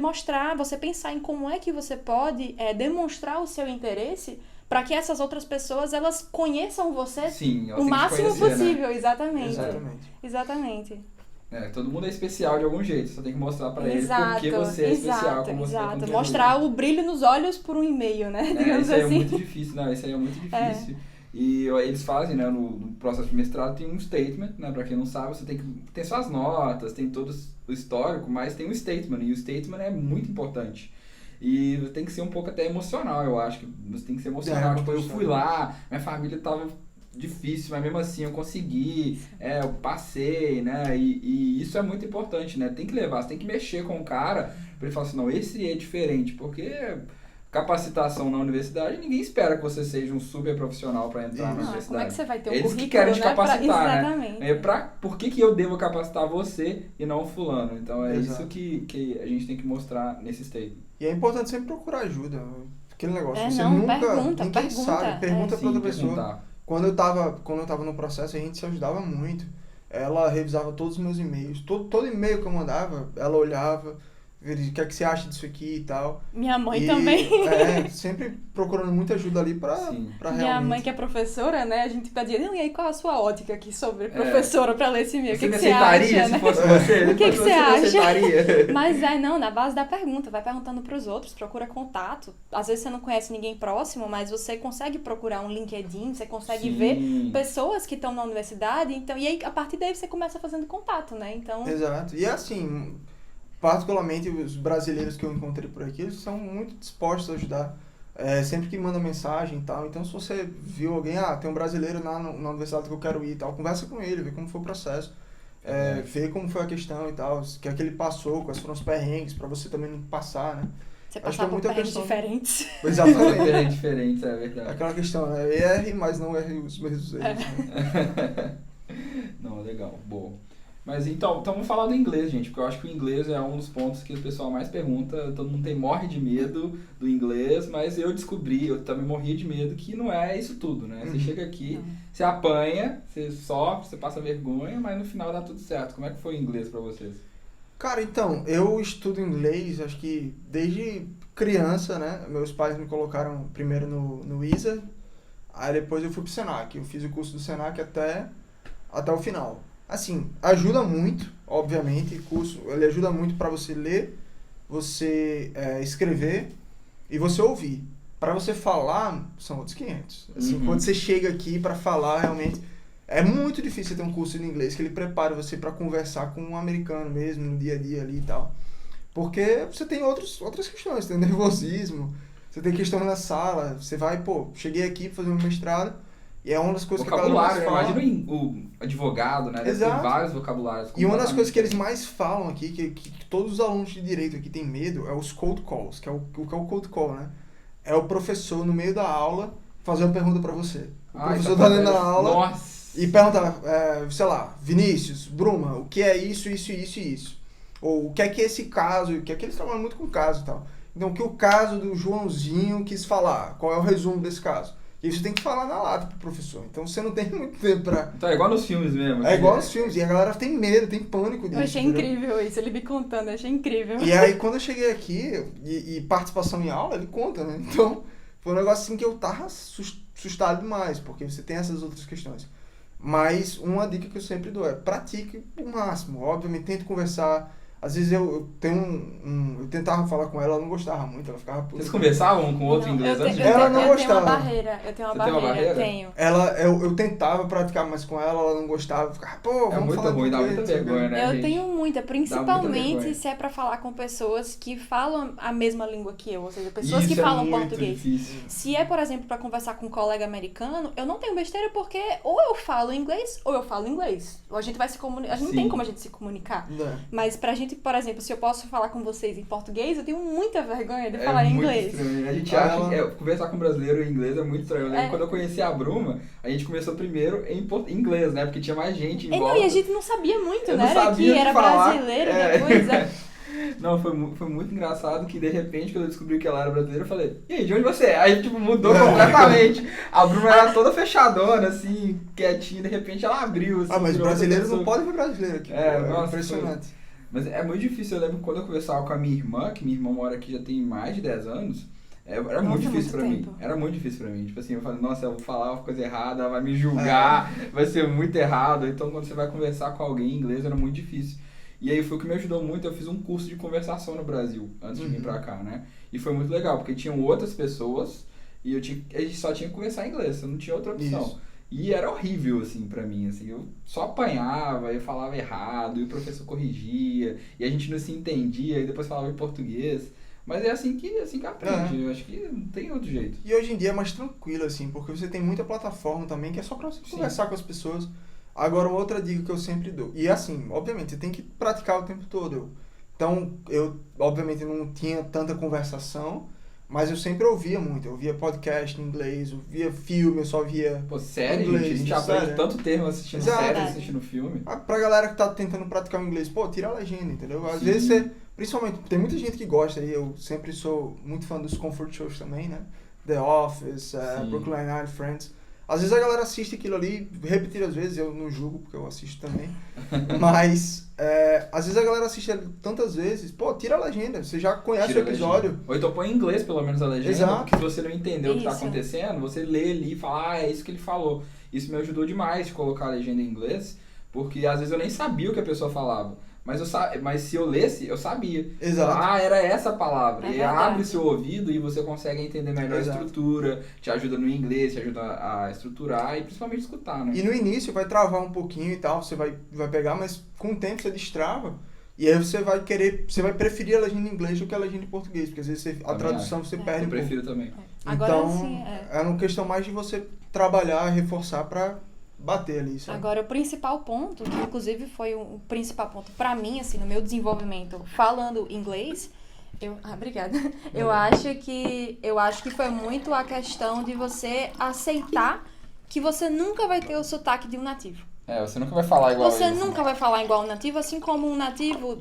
pensar em como é que você pode demonstrar o seu interesse para que essas outras pessoas, elas conheçam você o máximo possível, né? Exatamente. Todo mundo é especial de algum jeito, você tem que mostrar para eles porque você é especial, como você vai mostrar o brilho nos olhos por um e-mail, né? Isso aí é muito difícil, isso aí é muito difícil. E eles fazem, né, no processo de mestrado tem um statement, né, para quem não sabe, você tem suas notas, tem todo o histórico, mas tem um statement, e o statement é muito importante. E tem que ser um pouco até emocional, eu acho que você tem que ser emocional, tipo, eu fui lá, minha família tava difícil, mas mesmo assim eu consegui, eu passei, né, e isso é muito importante, né, tem que levar, você tem que mexer com o cara, pra ele falar assim, não, esse é diferente, porque capacitação na universidade, ninguém espera que você seja um super profissional para entrar na universidade. Como é que você vai ter um Eles currículo, que querem te capacitar, exatamente. né? Por que eu devo capacitar você e não o fulano? Então é isso que a gente tem que mostrar nesse statement. E é importante sempre procurar ajuda. Aquele negócio, você ninguém sabe, pergunta pra outra pessoa. Perguntar. Quando eu tava no processo, a gente se ajudava muito. Ela revisava todos os meus e-mails. Todo e-mail que eu mandava, ela olhava, o que é que você acha disso aqui e tal. Minha mãe também. Sempre procurando muita ajuda ali pra realmente... Minha mãe, que é professora, né, a gente pedia, e aí qual é a sua ótica aqui sobre professora pra ler esse e-mail? O que você acha, se fosse você? O que você acha? Mas na base da pergunta, vai perguntando pros outros, procura contato. Às vezes você não conhece ninguém próximo, mas você consegue procurar um LinkedIn, você consegue ver pessoas que estão na universidade, então, e aí a partir daí você começa fazendo contato, né, então... Exato, e assim... Particularmente os brasileiros que eu encontrei por aqui, eles são muito dispostos a ajudar, sempre que manda mensagem e tal. Então, se você viu alguém, tem um brasileiro na universidade que eu quero ir e tal, conversa com ele, vê como foi o processo, vê como foi a questão e tal, o que é que ele passou, quais foram os perrengues, pra você também não passar, né? Você passar por perrengues diferentes. Exatamente. Perrengues diferentes, é verdade. Aquela questão, erre, mas não erre os mesmos erros. Né? Não, legal, boa. Mas então vamos falar do inglês, gente, porque eu acho que o inglês é um dos pontos que o pessoal mais pergunta, todo mundo morre de medo do inglês, mas eu descobri, eu também morria de medo, que não é isso tudo, né? Você chega aqui, você apanha, você sofre, você passa vergonha, mas no final dá tudo certo. Como é que foi o inglês pra vocês? Cara, então, eu estudo inglês, acho que desde criança, né? Meus pais me colocaram primeiro no ISA, aí depois eu fui pro Senac. Eu fiz o curso do Senac até o final. Assim, ajuda muito, obviamente, o curso, ele ajuda muito para você ler, você escrever e você ouvir. Para você falar, são outros 500. Assim, quando você chega aqui para falar, realmente, é muito difícil ter um curso de inglês que ele prepare você para conversar com um americano mesmo, no dia a dia ali e tal. Porque você tem outras questões, tem nervosismo, você tem questão na sala, você vai, cheguei aqui para fazer um mestrado, e é uma das coisas que a galera mais fala. Imagina o advogado, né? Exato. Tem vários vocabulários. E uma das coisas que eles mais falam aqui, que todos os alunos de direito aqui têm medo, é os cold calls, que é o cold call, né? É o professor, no meio da aula, fazer uma pergunta pra você. O professor tá dentro da aula. Nossa. E pergunta, sei lá, Vinícius, Bruma, o que é isso, isso, isso e isso? Ou o que é que esse caso, que aqui eles trabalham muito com caso e tal. Então, o que o caso do Joãozinho quis falar? Qual é o resumo desse caso? E você tem que falar na lata pro professor. Então, você não tem muito tempo pra... Então, é igual nos filmes mesmo. É igual nos filmes. E a galera tem medo, tem pânico disso. Eu achei incrível isso, ele me contando, eu achei incrível. E aí, quando eu cheguei aqui, e participação em aula, ele conta, né? Então, foi um negócio assim que eu tava assustado demais, porque você tem essas outras questões. Mas uma dica que eu sempre dou é pratique o máximo. Obviamente, tente conversar. Às vezes eu eu tentava falar com ela, ela não gostava muito, ela ficava... Vocês conversavam um com o outro inglês antes de... Ela não gostava. Eu tenho uma barreira, tenho. Eu tentava praticar mais com ela não gostava, ficava, vamos falar ruim, dá muita vergonha, né, Eu gente? tenho muita, principalmente muita se é pra falar com pessoas que falam a mesma língua que eu, ou seja, pessoas Isso que falam é muito português. Difícil. Se é, por exemplo, pra conversar com um colega americano, eu não tenho besteira porque ou eu falo inglês ou eu falo inglês. Ou a gente vai se comunicar, a gente não tem como a gente se comunicar. Não. Mas pra gente, por exemplo, se eu posso falar com vocês em português, eu tenho muita vergonha de falar em inglês. Estranho. A gente acha que conversar com brasileiro em inglês é muito estranho. Eu lembro quando eu conheci a Bruma, a gente começou primeiro em inglês, né? Porque tinha mais gente em volta. E a gente não sabia muito, eu né? Não sabia que era falar. brasileiro depois. Não, foi muito engraçado que de repente, quando eu descobri que ela era brasileira, eu falei, e aí, de onde você é? Aí, tipo, mudou completamente. A Bruna era toda fechadona, assim, quietinha, de repente ela abriu, assim. Mas brasileiro não pode ver brasileiro aqui. Nossa, impressionante. Mas é muito difícil, eu lembro quando eu conversava com a minha irmã, que minha irmã mora aqui já tem mais de 10 anos, era muito difícil pra mim. Era muito difícil pra mim. Tipo assim, eu falei, nossa, eu vou falar uma coisa errada, ela vai me julgar, vai ser muito errado. Então, quando você vai conversar com alguém em inglês, era muito difícil. E aí foi o que me ajudou muito, eu fiz um curso de conversação no Brasil, antes de vir pra cá, né? E foi muito legal, porque tinham outras pessoas e a gente só tinha que conversar em inglês, eu não tinha outra opção. Isso. E era horrível, assim, pra mim, assim, eu só apanhava, eu falava errado, e o professor corrigia, e a gente não se entendia, e depois falava em português. Mas é assim que aprende, eu acho que não tem outro jeito. E hoje em dia é mais tranquilo, assim, porque você tem muita plataforma também, que é só pra você conversar com as pessoas. Agora, uma outra dica que eu sempre dou, e assim, obviamente, você tem que praticar o tempo todo. Então, eu, obviamente, não tinha tanta conversação, mas eu sempre ouvia muito. Eu ouvia podcast em inglês, eu via filme, eu só via série, inglês, gente, a gente aprende tanto termo assistindo série, assistindo filme. Pra galera que tá tentando praticar o inglês, tira a legenda, entendeu? Às vezes você, principalmente, tem muita gente que gosta, e eu sempre sou muito fã dos comfort shows também, né? The Office, Brooklyn Nine-Nine, Friends. Às vezes a galera assiste aquilo ali repetidas vezes, eu não julgo porque eu assisto também, mas às vezes a galera assiste tantas vezes, tira a legenda, você já conhece o episódio. Ou então põe em inglês pelo menos a legenda, Exato. Porque se você não entendeu o que está acontecendo, você lê ali e fala, é isso que ele falou. Isso me ajudou demais de colocar a legenda em inglês, porque às vezes eu nem sabia o que a pessoa falava. Mas se eu lesse, eu sabia. Exato. Era essa palavra. E verdade. abre seu ouvido e você consegue entender melhor a estrutura, te ajuda no inglês, te ajuda a estruturar e principalmente escutar, né? E no início vai travar um pouquinho e tal, você vai pegar, mas com o tempo você destrava. E aí você vai preferir a legenda em inglês do que a legenda em português, porque às vezes a tradução você perde um pouco. Eu prefiro também. Agora, então, sim, é uma questão mais de você trabalhar, reforçar pra bater ali, sabe? Agora, o principal ponto, que inclusive foi o principal ponto pra mim, assim, no meu desenvolvimento, falando inglês, obrigada. Eu acho que foi muito a questão de você aceitar que você nunca vai ter o sotaque de um nativo. Você nunca vai falar igual Você a ele, nunca vai falar igual um nativo, assim como um nativo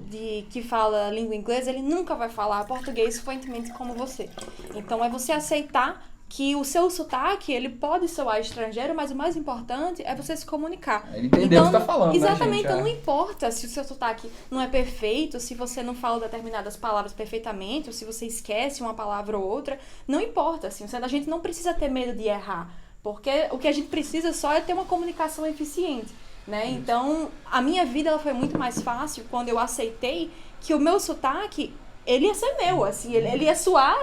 que fala língua inglesa, ele nunca vai falar português fluentemente como você. Então, é você aceitar que o seu sotaque, ele pode soar estrangeiro, mas o mais importante é você se comunicar. Ele entendeu o que você tá falando, exatamente, né, gente? então não importa se o seu sotaque não é perfeito, se você não fala determinadas palavras perfeitamente, ou se você esquece uma palavra ou outra, não importa, assim, a gente não precisa ter medo de errar, porque o que a gente precisa só é ter uma comunicação eficiente, né? Então, a minha vida ela foi muito mais fácil quando eu aceitei que o meu sotaque, ele ia ser meu, assim, ele ia soar...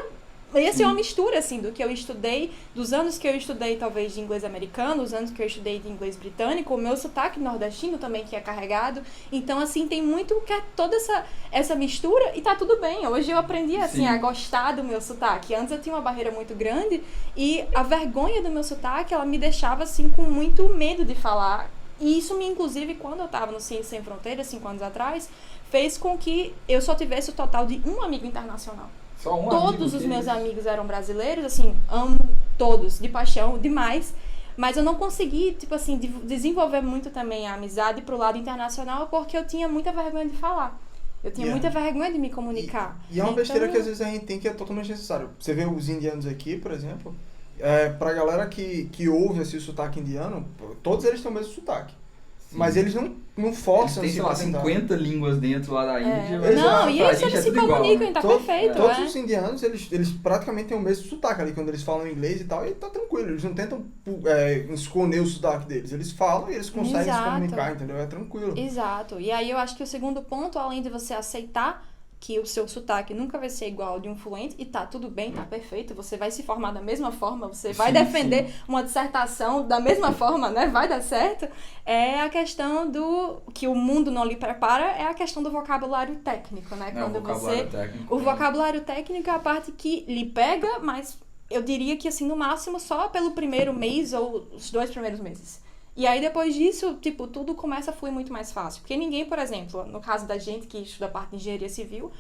Ia ser uma mistura, assim, do que eu estudei, dos anos que eu estudei, talvez, de inglês americano, os anos que eu estudei de inglês britânico, o meu sotaque nordestino também, que é carregado. Então, assim, tem muito que é toda essa mistura e tá tudo bem. Hoje eu aprendi, assim, a gostar do meu sotaque. Antes eu tinha uma barreira muito grande e a vergonha do meu sotaque, ela me deixava, assim, com muito medo de falar. E isso, inclusive, quando eu tava no Ciência Sem Fronteiras, 5 anos atrás, fez com que eu só tivesse o total de um amigo internacional. Todos os meus amigos eram brasileiros, assim, amo todos, de paixão, demais. Mas eu não consegui, tipo assim, desenvolver muito também a amizade pro lado internacional porque eu tinha muita vergonha de falar. Eu tinha muita vergonha de me comunicar. E é uma besteira que às vezes a gente tem que é totalmente necessário. Você vê os indianos aqui, por exemplo, pra galera que ouve esse sotaque indiano, todos eles têm o mesmo sotaque. Sim. Mas eles não forçam eles têm, sei lá, 50 línguas dentro lá da Índia. Não, e eles se comunicam, tá perfeito. Todos os indianos, eles praticamente têm o mesmo sotaque ali, quando eles falam inglês e tal, e tá tranquilo. Eles não tentam esconder o sotaque deles. Eles falam e eles conseguem se comunicar, entendeu? É tranquilo. Exato. E aí eu acho que o segundo ponto, além de você aceitar que o seu sotaque nunca vai ser igual ao de um fluente, e tá tudo bem, tá perfeito, você vai se formar da mesma forma, você vai defender uma dissertação da mesma forma, né, vai dar certo, é a questão do que o mundo não lhe prepara, é a questão do vocabulário técnico, né, quando o vocabulário técnico é a parte que lhe pega, mas eu diria que assim, no máximo, só pelo primeiro mês ou os 2 primeiros meses. E aí, depois disso, tipo, tudo começa a fluir muito mais fácil. Porque ninguém, por exemplo, no caso da gente que estuda a parte de engenharia civil,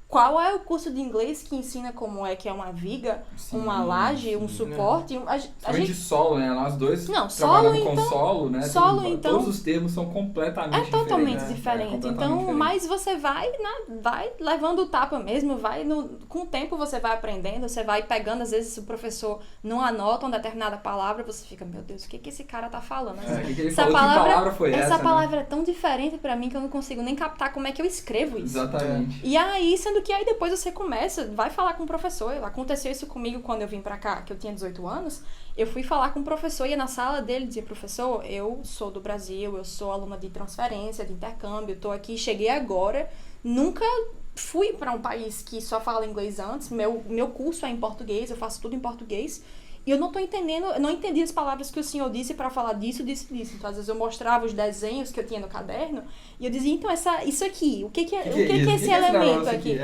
qual é o curso de inglês que ensina como é que é uma viga, uma laje, um suporte? A gente... solo, né? Nós dois trabalhando com solo, né? Solo, então... Todos os termos são completamente diferentes. É totalmente diferente. Então, mas você vai levando o tapa mesmo, com o tempo você vai aprendendo, você vai pegando, às vezes o professor não anota uma determinada palavra, você fica, meu Deus, o que esse cara tá falando? Que palavra foi essa? Essa palavra é tão diferente pra mim que eu não consigo nem captar como é que eu escrevo isso. Exatamente. E aí, sendo que aí depois você vai falar com o professor. Aconteceu isso comigo quando eu vim pra cá, que eu tinha 18 anos. Eu fui falar com o professor, ia na sala dele e dizia, professor, eu sou do Brasil, eu sou aluna de transferência, de intercâmbio, tô aqui, cheguei agora, nunca fui pra um país que só fala inglês antes, meu curso é em português, eu faço tudo em português. E eu não tô entendendo, eu não entendi as palavras que o senhor disse pra falar disso. Então, às vezes eu mostrava os desenhos que eu tinha no caderno e eu dizia, então, isso aqui, o que é esse elemento aqui?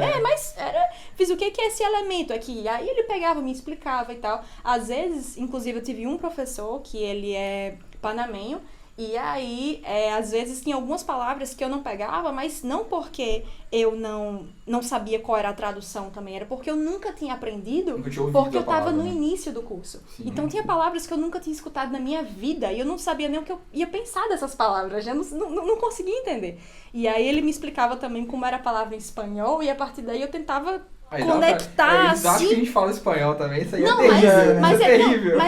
Fiz o que é esse elemento aqui? Aí ele pegava, me explicava e tal. Às vezes, inclusive, eu tive um professor que ele é panamenho. E aí, às vezes, tinha algumas palavras que eu não pegava, mas não porque eu não sabia qual era a tradução também, era porque eu nunca tinha aprendido, porque eu estava no início do curso. Sim. Então, tinha palavras que eu nunca tinha escutado na minha vida, e eu não sabia nem o que eu ia pensar dessas palavras, eu não conseguia entender. E aí, ele me explicava também como era a palavra em espanhol, e a partir daí eu tentava conectar, eles acham que a gente fala espanhol também, isso aí é terrível.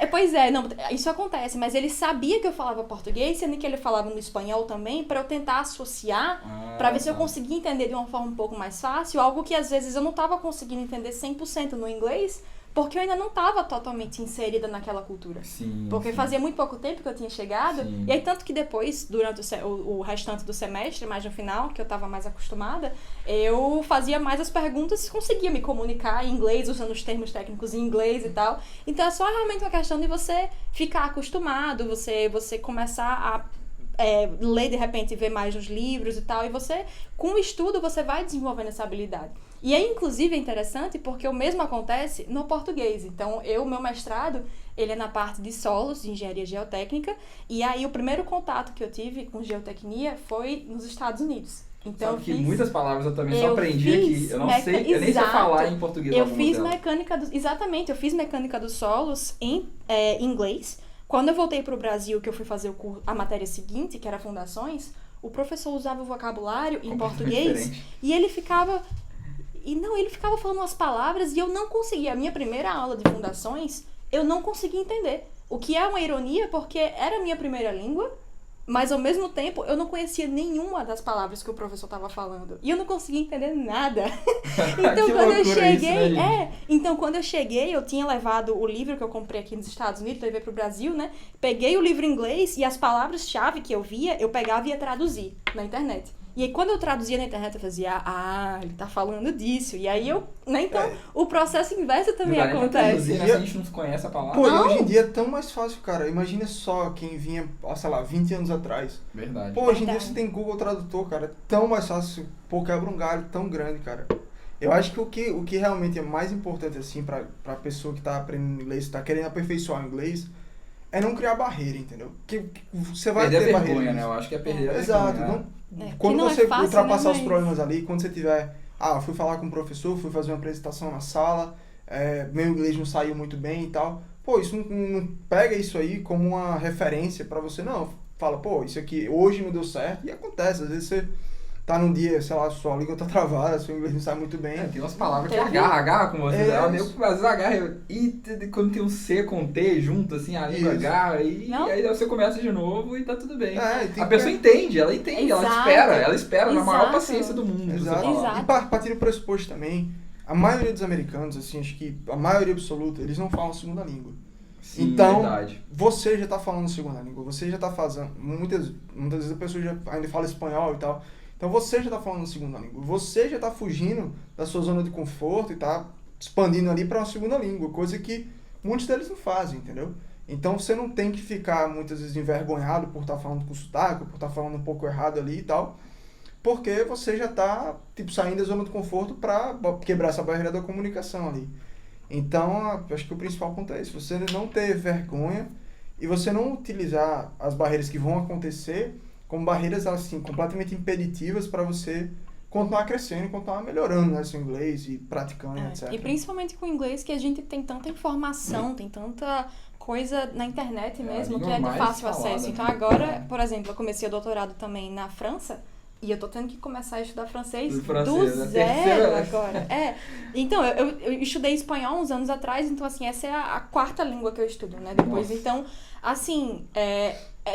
Pois é, isso acontece, mas ele sabia que eu falava português, sendo que ele falava no espanhol também, para eu tentar associar, para ver se eu conseguia entender de uma forma um pouco mais fácil, algo que às vezes eu não estava conseguindo entender 100% no inglês, porque eu ainda não estava totalmente inserida naquela cultura. Porque fazia muito pouco tempo que eu tinha chegado, e aí tanto que depois, durante o restante do semestre, mais no final, que eu estava mais acostumada, eu fazia mais as perguntas e conseguia me comunicar em inglês, usando os termos técnicos em inglês e tal. Então é só realmente uma questão de você ficar acostumado, você começar a ler de repente, ver mais nos livros e tal, e você, com o estudo, você vai desenvolvendo essa habilidade. E aí, inclusive, é interessante porque o mesmo acontece no português. Então, meu mestrado, ele é na parte de solos, de engenharia geotécnica, e aí o primeiro contato que eu tive com geotecnia foi nos Estados Unidos. Então, sabe que muitas palavras eu também só aprendi aqui, eu não sei, eu nem sei falar em português. Eu fiz mecânica eu fiz mecânica dos solos em inglês. Quando eu voltei para o Brasil, que eu fui fazer a matéria seguinte, que era fundações, o professor usava o vocabulário em português, e ele ficava... E não, ele ficava falando umas palavras e eu não conseguia. A minha primeira aula de fundações, eu não conseguia entender. O que é uma ironia, porque era a minha primeira língua, mas ao mesmo tempo eu não conhecia nenhuma das palavras que o professor estava falando. E eu não conseguia entender nada. Então quando eu cheguei, isso, né, então quando eu cheguei, eu tinha levado o livro que eu comprei aqui nos Estados Unidos, levei pro Brasil, né? Peguei o livro em inglês e as palavras-chave que eu via, eu pegava e ia traduzir na internet. E aí, quando eu traduzia na internet, eu fazia, ele tá falando disso. E aí eu, né, então, o processo inverso também Não dá nem pra acontece. traduzir, né? Se a gente não conhece a palavra. Pô, e hoje em dia é tão mais fácil, cara. Imagina só quem vinha, sei lá, 20 anos atrás. Verdade. Pô, hoje em dia Verdade. você tem Google Tradutor, cara. É tão mais fácil. Pô, quebra um galho tão grande, cara. Eu acho que o que realmente é mais importante, assim, pra pessoa que tá aprendendo inglês, tá querendo aperfeiçoar o inglês, é não criar barreira, entendeu? Que você vai Perder ter a barreira. vergonha, né? Eu acho que é perder a Exato. vergonha. Não, Que quando não é você fácil, ultrapassar né, os mas- problemas ali, quando você tiver, fui falar com o professor, fui fazer uma apresentação na sala, meu inglês não saiu muito bem e tal. Pô, isso não pega isso aí como uma referência pra você, não. Fala, pô, isso aqui hoje não deu certo. E acontece, às vezes você tá num dia, sei lá, sua língua tá travada, seu inglês não sai muito bem. Tem umas palavras que Teve- agarra com você. Ela meio isso. que às vezes agarra. E quando tem um C com T junto, assim, a língua Isso. agarra. E Não? aí você começa de novo e tá tudo bem. Tem A que- pessoa entende, ela entende, Exato. ela espera na maior Exato. paciência do mundo. Exato. Você falar. Exato. E partir do pressuposto também, a maioria dos americanos, assim, acho que a maioria absoluta, eles não falam segunda língua. Sim, Então, verdade. você já tá falando segunda língua, você já tá fazendo. Muitas vezes a pessoa já ainda fala espanhol e tal. Então você já tá falando segunda língua. Você já tá fugindo da sua zona de conforto e tá expandindo ali para uma segunda língua, coisa que muitos deles não fazem, entendeu? Então você não tem que ficar muitas vezes envergonhado por estar falando com sotaque, por estar falando um pouco errado ali e tal, porque você já tá saindo da zona de conforto para quebrar essa barreira da comunicação ali. Então, acho que o principal ponto é esse, você não ter vergonha e você não utilizar as barreiras que vão acontecer como barreiras assim completamente impeditivas para você continuar crescendo, continuar melhorando, né, seu inglês e praticando, etc. E principalmente com o inglês, que a gente tem tanta informação, tem tanta coisa na internet É, a mesmo, que língua é de mais fácil falada, acesso. né? Então agora, por exemplo, eu comecei o doutorado também na França, e eu tô tendo que começar a estudar francês Do do francês, né? zero Terceira. agora. Então, eu estudei espanhol uns anos atrás, então, assim, essa é a quarta língua que eu estudo, né? Depois, Nossa. então, assim,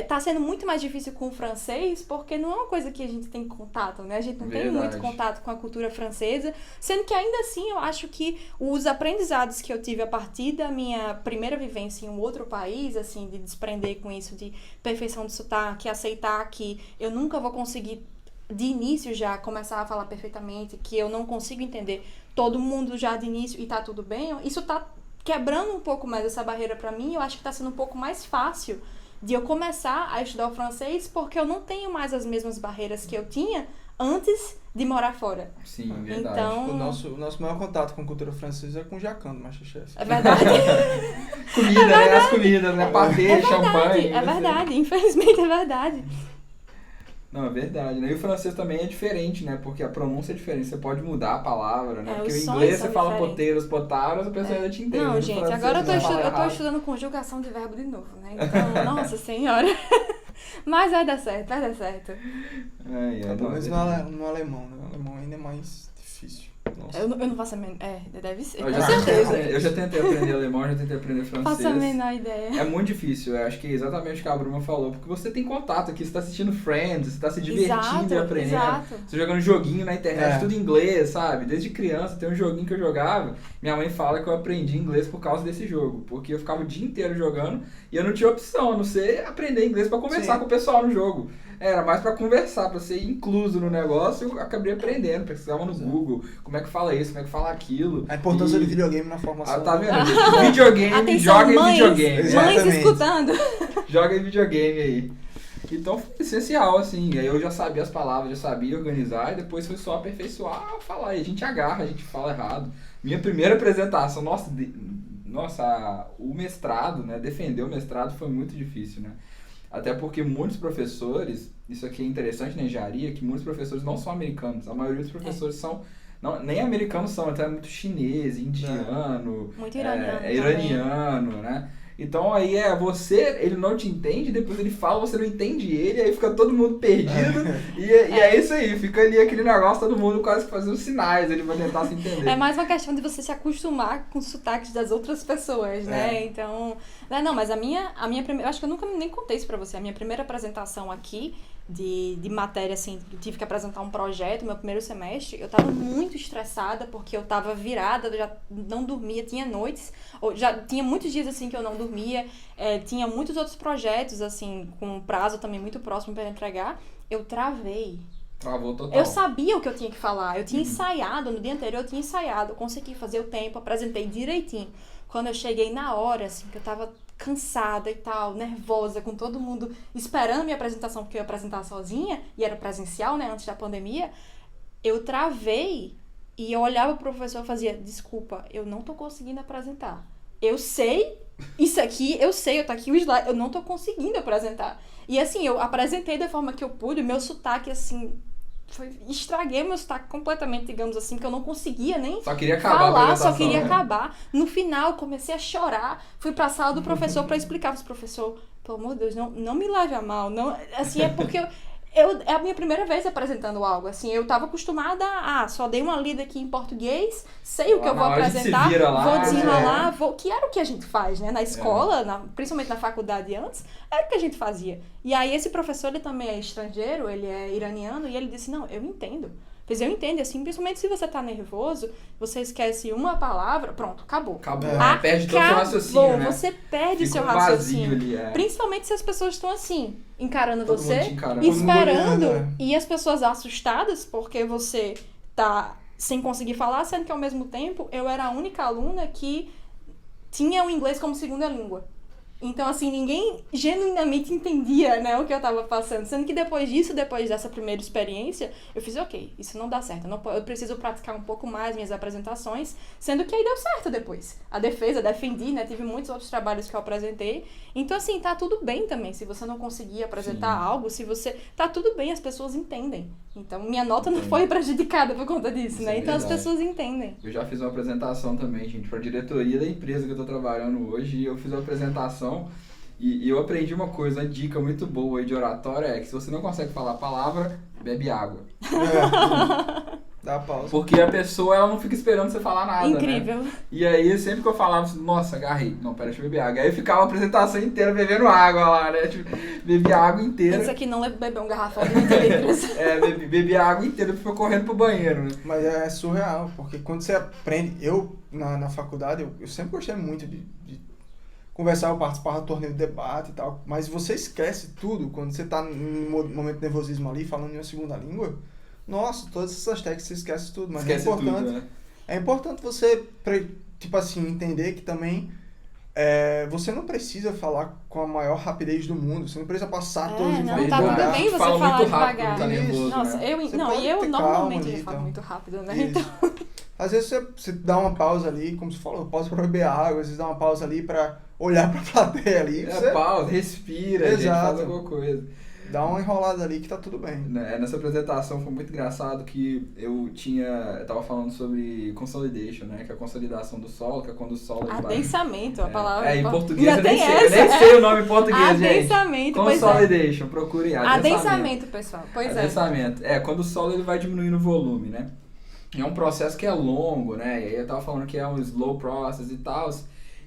tá sendo muito mais difícil com o francês, porque não é uma coisa que a gente tem contato, né? A gente não tem Verdade. muito contato com a cultura francesa, sendo que ainda assim eu acho que os aprendizados que eu tive a partir da minha primeira vivência em um outro país, assim, de desprender com isso, de perfeição de sotaque, aceitar que eu nunca vou conseguir de início já começar a falar perfeitamente, que eu não consigo entender todo mundo já de início e tá tudo bem, isso tá quebrando um pouco mais essa barreira pra mim. Eu acho que tá sendo um pouco mais fácil de eu começar a estudar o francês, porque eu não tenho mais as mesmas barreiras que eu tinha antes de morar fora. Sim, verdade. Então, O nosso maior contato com a cultura francesa é com o Jacan do MasterChef. é verdade. Comida, né? As comidas, né? Patê, champanhe. É verdade, infelizmente é verdade. Não, é verdade, né? E o francês também é diferente, né? Porque a pronúncia é diferente, você pode mudar a palavra, né? Porque os o sons inglês são você fala diferentes. poteiros, potaros, a pessoa ainda te entende. Não, No gente, francês, agora você fala eu tô errado. estudando conjugação de verbo de novo, né? Então, nossa senhora. Mas vai dar certo, vai dar certo. Pelo menos verdade. no alemão, né? O alemão ainda é mais difícil. Nossa. Eu não faço a menor... deve ser, Eu com já, certeza. eu já tentei aprender alemão, já tentei aprender Não francês. faço a menor ideia. É muito difícil, eu acho que é exatamente o que a Bruna falou, porque você tem contato aqui, você tá assistindo Friends, você tá se divertindo e aprendendo, Exato. você jogando joguinho na internet, tudo em inglês, sabe? Desde criança tem um joguinho que eu jogava, minha mãe fala que eu aprendi inglês por causa desse jogo, porque eu ficava o dia inteiro jogando e eu não tinha opção, a não ser aprender inglês pra conversar Sim. com o pessoal no jogo. Era mais pra conversar, pra ser incluso no negócio, eu acabei aprendendo, pesquisava no Google, como é que fala isso, como é que fala aquilo. A importância E- do videogame na formação. Tá vendo? gente? Videogame, Atenção, joga em mães, videogame. mães Exatamente. escutando. Joga em videogame aí. Então foi essencial, assim. Aí eu já sabia as palavras, já sabia organizar, e depois foi só aperfeiçoar, falar. E a gente agarra, a gente fala errado. Minha primeira apresentação, o mestrado, né? Defender o mestrado foi muito difícil, né? Até porque muitos professores, isso aqui é interessante na engenharia, que muitos professores não são americanos. A maioria dos professores são. Não, nem americanos são, até muito chinês, indiano. Muito iraniano também. iraniano, né? Então aí ele não te entende, depois ele fala, você não entende ele, aí fica todo mundo perdido. E é isso aí, fica ali aquele negócio, todo mundo quase fazendo sinais, ele vai tentar se entender. É mais uma questão de você se acostumar com os sotaques das outras pessoas, né? Então... Não, mas a minha primeira... Eu acho que eu nunca nem contei isso pra você. A minha primeira apresentação aqui de matéria, assim, eu tive que apresentar um projeto, meu primeiro semestre, eu tava muito estressada porque eu tava virada, eu já não dormia, tinha noites, ou já tinha muitos dias, assim, que eu não dormia, tinha muitos outros projetos, assim, com um prazo também muito próximo pra entregar, eu travei. Travou total. Eu sabia o que eu tinha que falar, eu tinha ensaiado, no dia anterior eu tinha ensaiado, eu consegui fazer o tempo, apresentei direitinho. Quando eu cheguei na hora, assim, que eu tava cansada e tal, nervosa, com todo mundo esperando minha apresentação, porque eu ia apresentar sozinha, e era presencial, né, antes da pandemia, eu travei e eu olhava pro professor e fazia, desculpa, eu não tô conseguindo apresentar. Eu sei, isso aqui, tá aqui o slide, eu não tô conseguindo apresentar. E assim, eu apresentei da forma que eu pude, meu sotaque, assim... estraguei meu sotaque completamente, digamos assim, que eu não conseguia nem só queria acabar falar, a só queria né? acabar. No final, comecei a chorar, fui pra sala do professor pra explicar pro professor, pelo amor de Deus, não me leve a mal, não, assim, é porque é a minha primeira vez apresentando algo, assim, eu tava acostumada só dei uma lida aqui em português, sei o que eu vou apresentar, vou desenrolar, que era o que a gente faz, né, na escola, principalmente na faculdade antes, era o que a gente fazia. E aí esse professor, ele também é estrangeiro, ele é iraniano, e ele disse, não, eu entendo. Pois eu entendo, assim, principalmente se você tá nervoso, você esquece uma palavra, pronto, acabou. Perde todo o seu raciocínio, né? Você perde Fica seu raciocínio. Ali, Principalmente se as pessoas estão assim, encarando todo você, encarando. esperando, e as pessoas assustadas porque você tá sem conseguir falar, sendo que ao mesmo tempo eu era a única aluna que tinha o inglês como segunda língua. Então, assim, ninguém genuinamente entendia, né, o que eu tava passando. Sendo que depois dessa primeira experiência, eu fiz, ok, isso não dá certo. Eu preciso praticar um pouco mais minhas apresentações, sendo que aí deu certo depois. A defesa, defendi, né, tive muitos outros trabalhos que eu apresentei. Então, assim, tá tudo bem também. Se você não conseguir apresentar algo, tá tudo bem, as pessoas entendem. Então, minha nota não foi prejudicada por conta disso, né? Então, as pessoas entendem. Eu já fiz uma apresentação também, gente, pra diretoria da empresa que eu tô trabalhando hoje, e eu fiz uma apresentação e eu aprendi uma coisa, uma dica muito boa aí de oratória, é que se você não consegue falar a palavra, bebe água. Dá pausa. Porque a pessoa, ela não fica esperando você falar nada, incrível. Né? E aí, sempre que eu falava, nossa, agarrei. Não, pera, deixa eu beber água. Aí eu ficava a apresentação inteira bebendo água lá, né? Tipo, bebi a água inteira. Isso aqui não é beber um garrafão de 20 litros. Bebi a água inteira e ficou correndo pro banheiro, né? Mas é surreal, porque quando você aprende... Eu, na faculdade, eu sempre gostei muito de conversar, eu participava do torneio de debate e tal, mas você esquece tudo quando você tá num momento de nervosismo ali, falando em uma segunda língua. Nossa, todas essas técnicas você esquece tudo, mas esquece é importante. Tudo, né? É importante você, tipo assim, entender que também você não precisa falar com a maior rapidez do mundo, você não precisa passar todas as informações. Não, tá tudo bem você fala falar muito rápido, devagar. Tá nervoso, nossa, né? eu normalmente já falo muito rápido, né? Então... Às vezes você dá uma pausa ali, como você falou, pausa pra beber água, às vezes dá uma pausa ali pra olhar pra plateia ali. Pausa, respira, gente, faz alguma coisa. Dá uma enrolada ali que tá tudo bem. Nessa apresentação foi muito engraçado que eu tava falando sobre consolidation, né? Que é a consolidação do solo, que é quando o solo... Adensamento, a palavra... em português eu nem sei o nome em português, gente. Adensamento, Consolidation, procure adensamento, pessoal, adensamento. Quando o solo ele vai diminuindo o volume, né? É um processo que é longo, né? E aí eu tava falando que é um slow process e tal.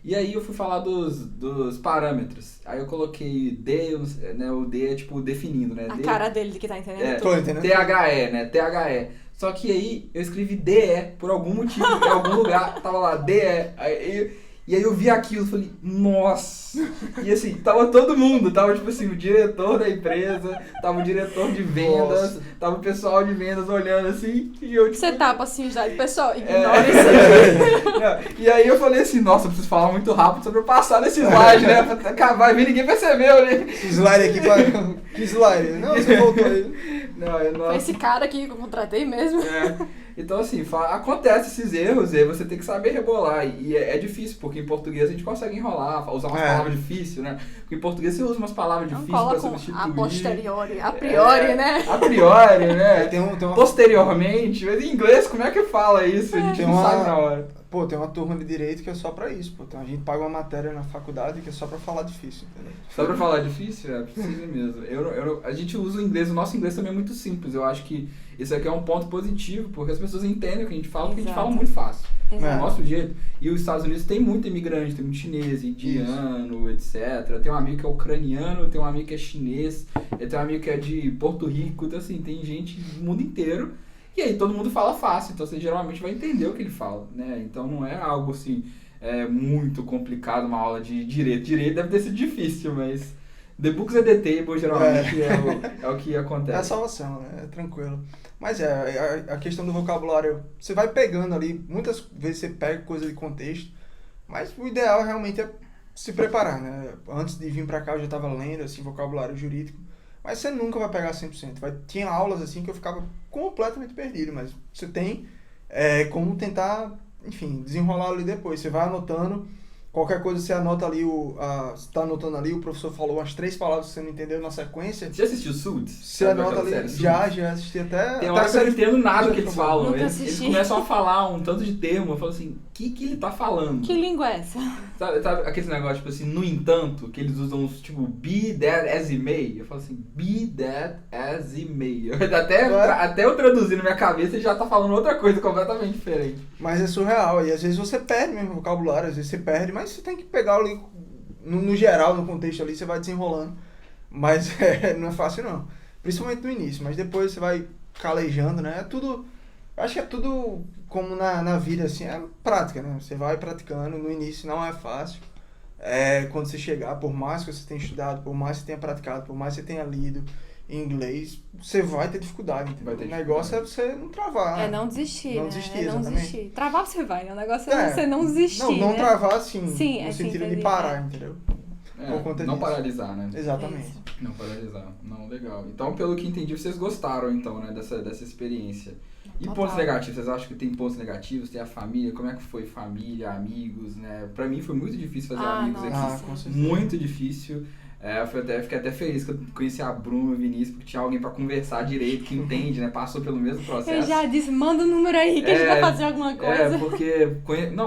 E aí eu fui falar dos parâmetros. Aí eu coloquei D, né? O D é tipo definindo, né? A cara dele que tá entendendo tudo. Tô entendendo. THE, né? THE. Só que aí eu escrevi DE, por algum motivo, em algum lugar, tava lá, DE. E aí eu vi aquilo e falei, nossa! E assim, tava todo mundo, tava tipo assim, o diretor da empresa, tava o diretor de vendas, tava o pessoal de vendas olhando assim, e eu tipo... Você tapa assim, já, pessoal, ignora isso aqui. E aí eu falei assim, nossa, eu preciso falar muito rápido sobre eu passar nesse slide, né? Pra acabar, ninguém percebeu, né? Esse slide aqui, que slide? Não, você voltou aí. Foi esse cara aqui que eu contratei mesmo. Então, assim, acontece esses erros e aí você tem que saber rebolar. E é difícil, porque em português a gente consegue enrolar, usar umas palavras difíceis, né? Porque em português você usa umas palavras difíceis pra substituir. A posteriori, a priori, né? A priori, né? Tem uma... Posteriormente. Mas em inglês, como é que fala isso? A gente não sabe na hora. Pô, tem uma turma de direito que é só pra isso, pô. Então a gente paga uma matéria na faculdade que é só pra falar difícil, entendeu? Só pra falar difícil? É, precisa mesmo. A gente usa o inglês, o nosso inglês também é muito simples. Eu acho que isso aqui é um ponto positivo, porque as pessoas entendem o que a gente fala, porque a gente fala muito fácil. Exato. Do nosso jeito. E os Estados Unidos tem muito imigrante, tem muito chinês, indiano, etc. Tem um amigo que é ucraniano, tem um amigo que é chinês, tem um amigo que é de Porto Rico, então assim, tem gente do mundo inteiro. E aí todo mundo fala fácil, então você geralmente vai entender o que ele fala, né? Então não é algo assim, muito complicado uma aula de direito. Direito deve ter sido difícil, mas the books at the table geralmente é o que acontece. É a salvação, né? É tranquilo. Mas a questão do vocabulário, você vai pegando ali, muitas vezes você pega coisa de contexto, mas o ideal realmente é se preparar, né? Antes de vir pra cá eu já estava lendo, assim, vocabulário jurídico, mas você nunca vai pegar 100%. Tinha aulas, assim, que eu ficava completamente perdido, mas você tem como tentar, enfim, desenrolar ali depois. Você vai anotando, qualquer coisa você anota ali, você tá anotando ali, o professor falou umas 3 palavras que você não entendeu na sequência. Você já assistiu Suits? Você anota ali, já assisti até... Tem hora que eu não entendo nada que eles falam. Nunca Eles assisti. começam a falar um tanto de termo, eu falo assim, o que ele tá falando? Que língua é essa? Sabe aquele negócio, tipo assim, no entanto, que eles usam uns, tipo, be that as he may? Eu falo assim, be that as he may. Até eu traduzir na minha cabeça, ele já tá falando outra coisa completamente diferente. Mas é surreal, e às vezes você perde mesmo o vocabulário, às vezes você perde, mas você tem que pegar ali, no geral, no contexto ali, você vai desenrolando. Mas não é fácil não, principalmente no início, mas depois você vai calejando, né? Acho que é tudo como na vida, assim, é prática, né? Você vai praticando, no início não é fácil. Quando você chegar, por mais que você tenha estudado, por mais que você tenha praticado, por mais que você tenha lido em inglês, você vai ter dificuldade, entendeu? O negócio é você não travar. Não desistir, não né? desistir, não exatamente. desistir. Travar você vai, né? O negócio é você não desistir, Não né? travar, assim, Sim, no sim, sentido de entendi. parar, entendeu? Por conta não disso. paralisar, né? Exatamente. Isso. Não paralisar. Não, legal. Então, pelo que entendi, vocês gostaram, então, né, dessa experiência. E Total. pontos negativos? Vocês acham que tem pontos negativos? Tem a família? Como é que foi família, amigos, né? Pra mim foi muito difícil fazer amigos nossa, aqui. com certeza. Muito difícil. Fiquei até feliz que eu conheci a Bruna e o Vinícius, porque tinha alguém pra conversar direito, que entende, né? Passou pelo mesmo processo. Eu já disse, manda o número aí que a gente vai fazer alguma coisa.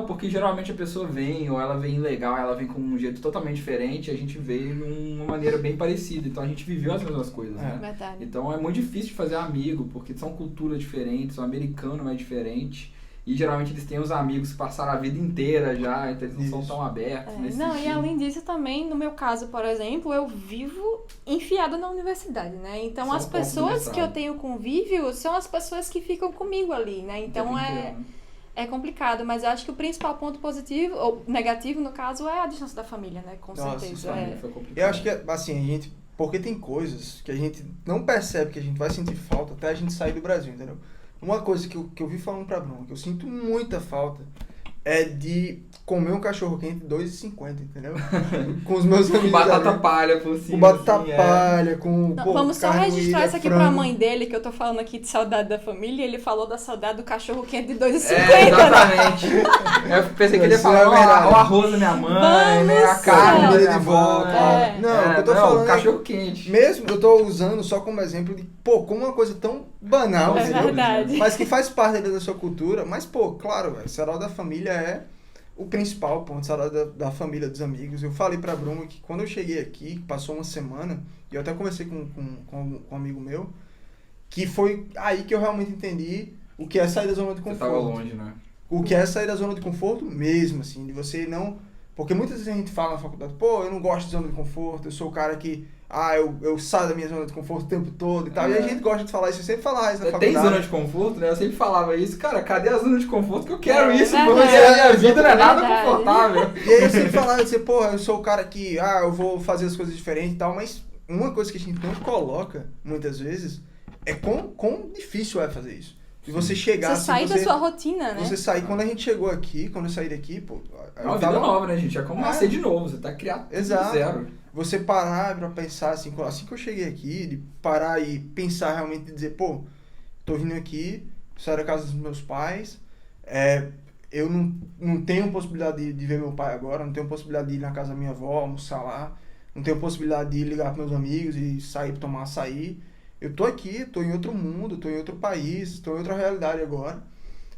Porque geralmente a pessoa vem, ou ela vem legal, ela vem com um jeito totalmente diferente, a gente veio de uma maneira bem parecida, então a gente viveu as mesmas coisas, né? Verdade. Então é muito difícil de fazer amigo, porque são culturas diferentes, o americano é diferente, e geralmente eles têm os amigos que passaram a vida inteira já, então eles não são tão abertos nesse Não, e sentido. além disso também, no meu caso, por exemplo, eu vivo enfiada na universidade, né? Então São as pontos do pessoas que eu mestrado. tenho convívio são as pessoas que ficam comigo ali, né? Então O tempo inteiro, né? é complicado, mas eu acho que o principal ponto positivo, ou negativo no caso, é a distância da família, né? Com Nossa, certeza. Isso pra mim foi complicado. Eu acho que, assim, porque tem coisas que a gente não percebe que a gente vai sentir falta até a gente sair do Brasil, entendeu? Uma coisa que eu vi falando pra Bruno, que eu sinto muita falta, é de comer um cachorro quente R$2,50, entendeu? Com os meus amigos. Com batata ali. palha por cima. Com batata assim, palha, com Não, vamos só carne registrar moída, isso aqui frango. pra mãe dele, que eu tô falando aqui de saudade da família, e ele falou da saudade do cachorro quente de R$2,50. Exatamente. Eu pensei que ele ia Isso é falar verdade. o arroz da minha mãe, né? A carne da Comida minha de volta. mãe. Não, o que eu tô falando é cachorro quente. Mesmo, eu tô usando só como exemplo de, como uma coisa tão banal, É entendeu? verdade. Mas que faz parte da sua cultura. Mas, claro, velho, sarau da família é o principal ponto, sarau da família, dos amigos. Eu falei pra Bruna que quando eu cheguei aqui, passou uma semana, e eu até conversei com um amigo meu, que foi aí que eu realmente entendi o que é sair da zona de Você conforto. tava longe, né? O que é sair da zona de conforto mesmo, assim, de você não... Porque muitas vezes a gente fala na faculdade, eu não gosto de zona de conforto, eu sou o cara que, eu saio da minha zona de conforto o tempo todo e tal. E a gente gosta de falar isso, eu sempre falava isso na faculdade. Tem zona de conforto, né? Eu sempre falava isso, cara, cadê a zona de conforto que eu quero isso? verdade. Porque a minha vida não é nada Verdade. confortável. E aí eu sempre falava, eu sou o cara que, eu vou fazer as coisas diferentes e tal, mas uma coisa que a gente não coloca, muitas vezes, é quão difícil é fazer isso. E você chegar Você sair da sua rotina, né? Você sair, quando a gente chegou aqui, quando eu saí daqui, É uma vida nova, né, gente? É como nascer de novo, você tá criado do Exato. zero. Você parar pra pensar, assim que eu cheguei aqui, de parar e pensar realmente, de dizer, tô vindo aqui, saio da casa dos meus pais, eu não tenho possibilidade de ver meu pai agora, não tenho possibilidade de ir na casa da minha avó, almoçar lá, não tenho possibilidade de ligar pros meus amigos e sair pra tomar açaí. Eu tô aqui, tô em outro mundo, tô em outro país, tô em outra realidade agora.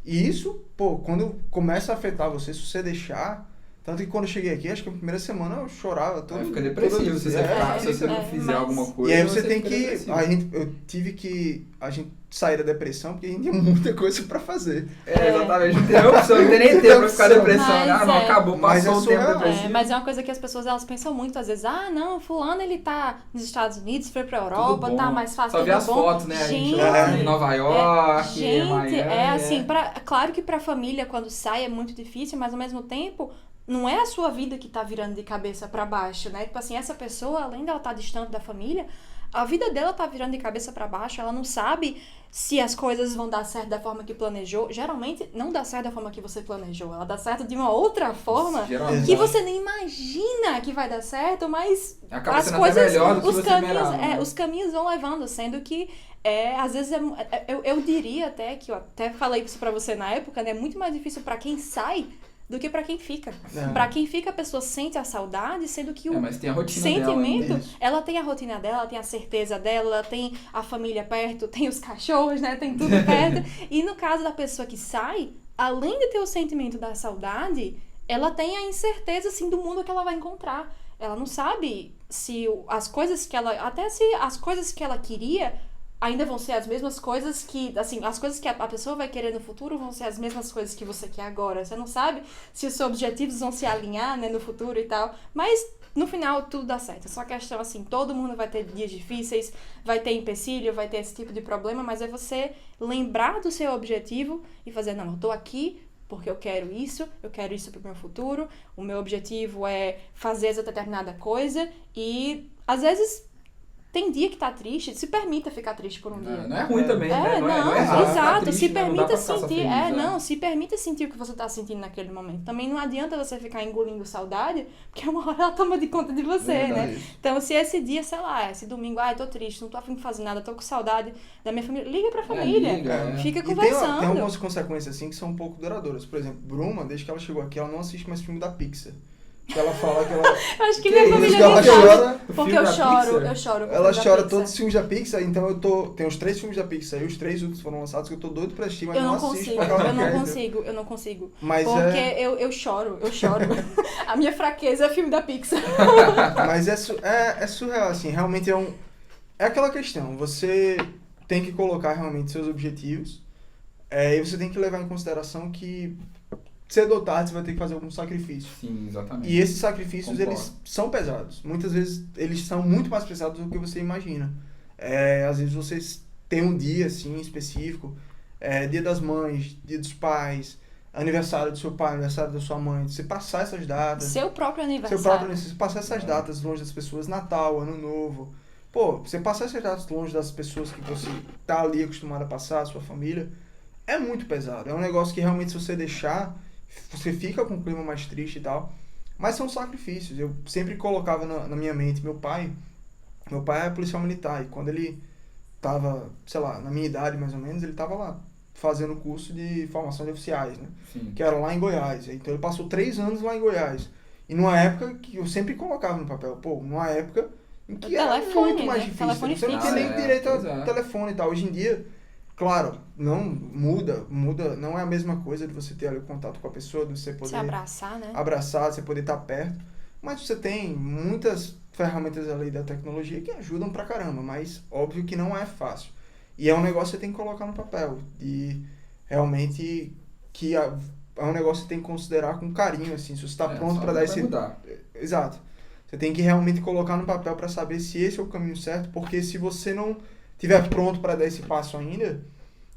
E isso, pô, quando começa a afetar você, se você deixar... Tanto que quando eu cheguei aqui, acho que a primeira semana eu chorava. Fica depressivo se você não fizer alguma coisa. E aí você tem que... Eu tive que... A gente sair da depressão porque a gente tinha muita coisa pra fazer. Exatamente. Não tem opção, não tem nem tempo pra ficar depressão. Não, acabou, passou o tempo depressivo. Mas é uma coisa que as pessoas, elas pensam muito, às vezes, não, fulano, ele tá nos Estados Unidos, foi pra Europa, tá mais fácil, só vê as fotos, né? Gente, a gente em Nova York, gente, Miami, assim, claro que pra família, quando sai, é muito difícil, mas ao mesmo tempo... Não é a sua vida que tá virando de cabeça pra baixo, né? Tipo assim, essa pessoa, além dela estar distante da família, a vida dela tá virando de cabeça pra baixo, ela não sabe se as coisas vão dar certo da forma que planejou. Geralmente, não dá certo da forma que você planejou, ela dá certo de uma outra forma que você nem imagina que vai dar certo, mas acaba as coisas, melhor do que os você caminhos, esperava, né? os caminhos vão levando, sendo que às vezes eu diria até, que eu até falei isso pra você na época, né? É muito mais difícil pra quem sai do que pra quem fica. Pra quem fica, a pessoa sente a saudade, sendo que o mas tem a rotina sentimento, dela, ela tem a rotina dela, ela tem a certeza dela, tem a família perto, tem os cachorros, né? Tem tudo perto. E no caso da pessoa que sai, além de ter o sentimento da saudade, ela tem a incerteza, assim, do mundo que ela vai encontrar. Ela não sabe se as coisas que ela... Até se as coisas que ela queria... ainda vão ser as mesmas coisas que, assim, as coisas que a pessoa vai querer no futuro vão ser as mesmas coisas que você quer agora. Você não sabe se os seus objetivos vão se alinhar, né, no futuro e tal. Mas, no final, tudo dá certo. É só questão, assim, todo mundo vai ter dias difíceis, vai ter empecilho, vai ter esse tipo de problema, mas é você lembrar do seu objetivo e fazer, não, eu tô aqui porque eu quero isso pro meu futuro, o meu objetivo é fazer essa determinada coisa e, às vezes... Tem dia que tá triste, se permita ficar triste por um dia. Não é ruim também, né? Não é errado, exato, triste, se né? permita sentir, feliz, se permita sentir o que você tá sentindo naquele momento. Também não adianta você ficar engolindo saudade, porque uma hora ela toma de conta de você, né? Então, se esse dia, sei lá, esse domingo, eu tô triste, não tô a fim de fazer nada, tô com saudade da minha família, liga pra família, fica conversando. Tem algumas consequências, assim, que são um pouco duradouras. Por exemplo, Bruma, desde que ela chegou aqui, ela não assiste mais filme da Pixar. Que ela fala que ela... Eu acho que minha família ela chora, porque eu choro. Ela chora todos os filmes da Pixar, então tem os 3 filmes da Pixar e os 3 últimos foram lançados que eu tô doido pra assistir, mas não assisto. Eu não consigo. Mas porque eu choro. A minha fraqueza é filme da Pixar. Mas é surreal, assim, realmente é aquela questão, você tem que colocar realmente seus objetivos, e você tem que levar em consideração que cedo ou tarde você vai ter que fazer algum sacrifício. Sim, exatamente. E esses sacrifícios, eles são pesados. Muitas vezes, eles são muito mais pesados do que você imagina. Às vezes, você tem um dia, assim, específico, dia das mães, dia dos pais, aniversário do seu pai, aniversário da sua mãe, você passar essas datas. Seu próprio aniversário. Você passar essas datas longe das pessoas, Natal, Ano Novo. Pô, você passar essas datas longe das pessoas que você tá ali acostumado a passar, a sua família, é muito pesado. É um negócio que realmente, se você deixar... Você fica com um clima mais triste e tal, mas são sacrifícios. Eu sempre colocava na minha mente, meu pai é policial militar, e quando ele tava, sei lá, na minha idade mais ou menos, ele tava lá fazendo o curso de formação de oficiais, né? Sim. Que era lá em Goiás. Então ele passou 3 anos lá em Goiás. E numa época que eu sempre colocava no papel, numa época em que era muito mais difícil. Você não tinha nem direito a telefone e tal. Hoje em dia, claro, não muda, não é a mesma coisa de você ter ali o contato com a pessoa, de você poder... Se abraçar, né? Abraçar, você poder estar perto. Mas você tem muitas ferramentas ali da tecnologia que ajudam pra caramba, mas óbvio que não é fácil. E é um negócio que você tem que colocar no papel. E realmente que é um negócio que você tem que considerar com carinho, assim, se você está pronto para dar esse... Mudar. Exato. Você tem que realmente colocar no papel para saber se esse é o caminho certo, porque se você não estiver pronto para dar esse passo ainda,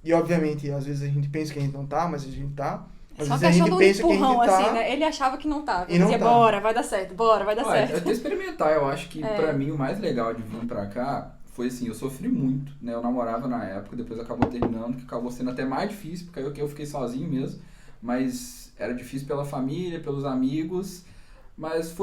e obviamente às vezes a gente pensa que a gente não tá, mas a gente tá. Às só vezes a gente pensa que a gente tá, assim, né? Ele achava que não tava. Ele não dizia, tá. bora, vai dar certo, vai dar certo. Até experimentar, eu acho que pra mim o mais legal de vir pra cá foi assim, eu sofri muito, né? Eu namorava na época, depois acabou terminando, que acabou sendo até mais difícil, porque eu fiquei sozinho mesmo, mas era difícil pela família, pelos amigos, mas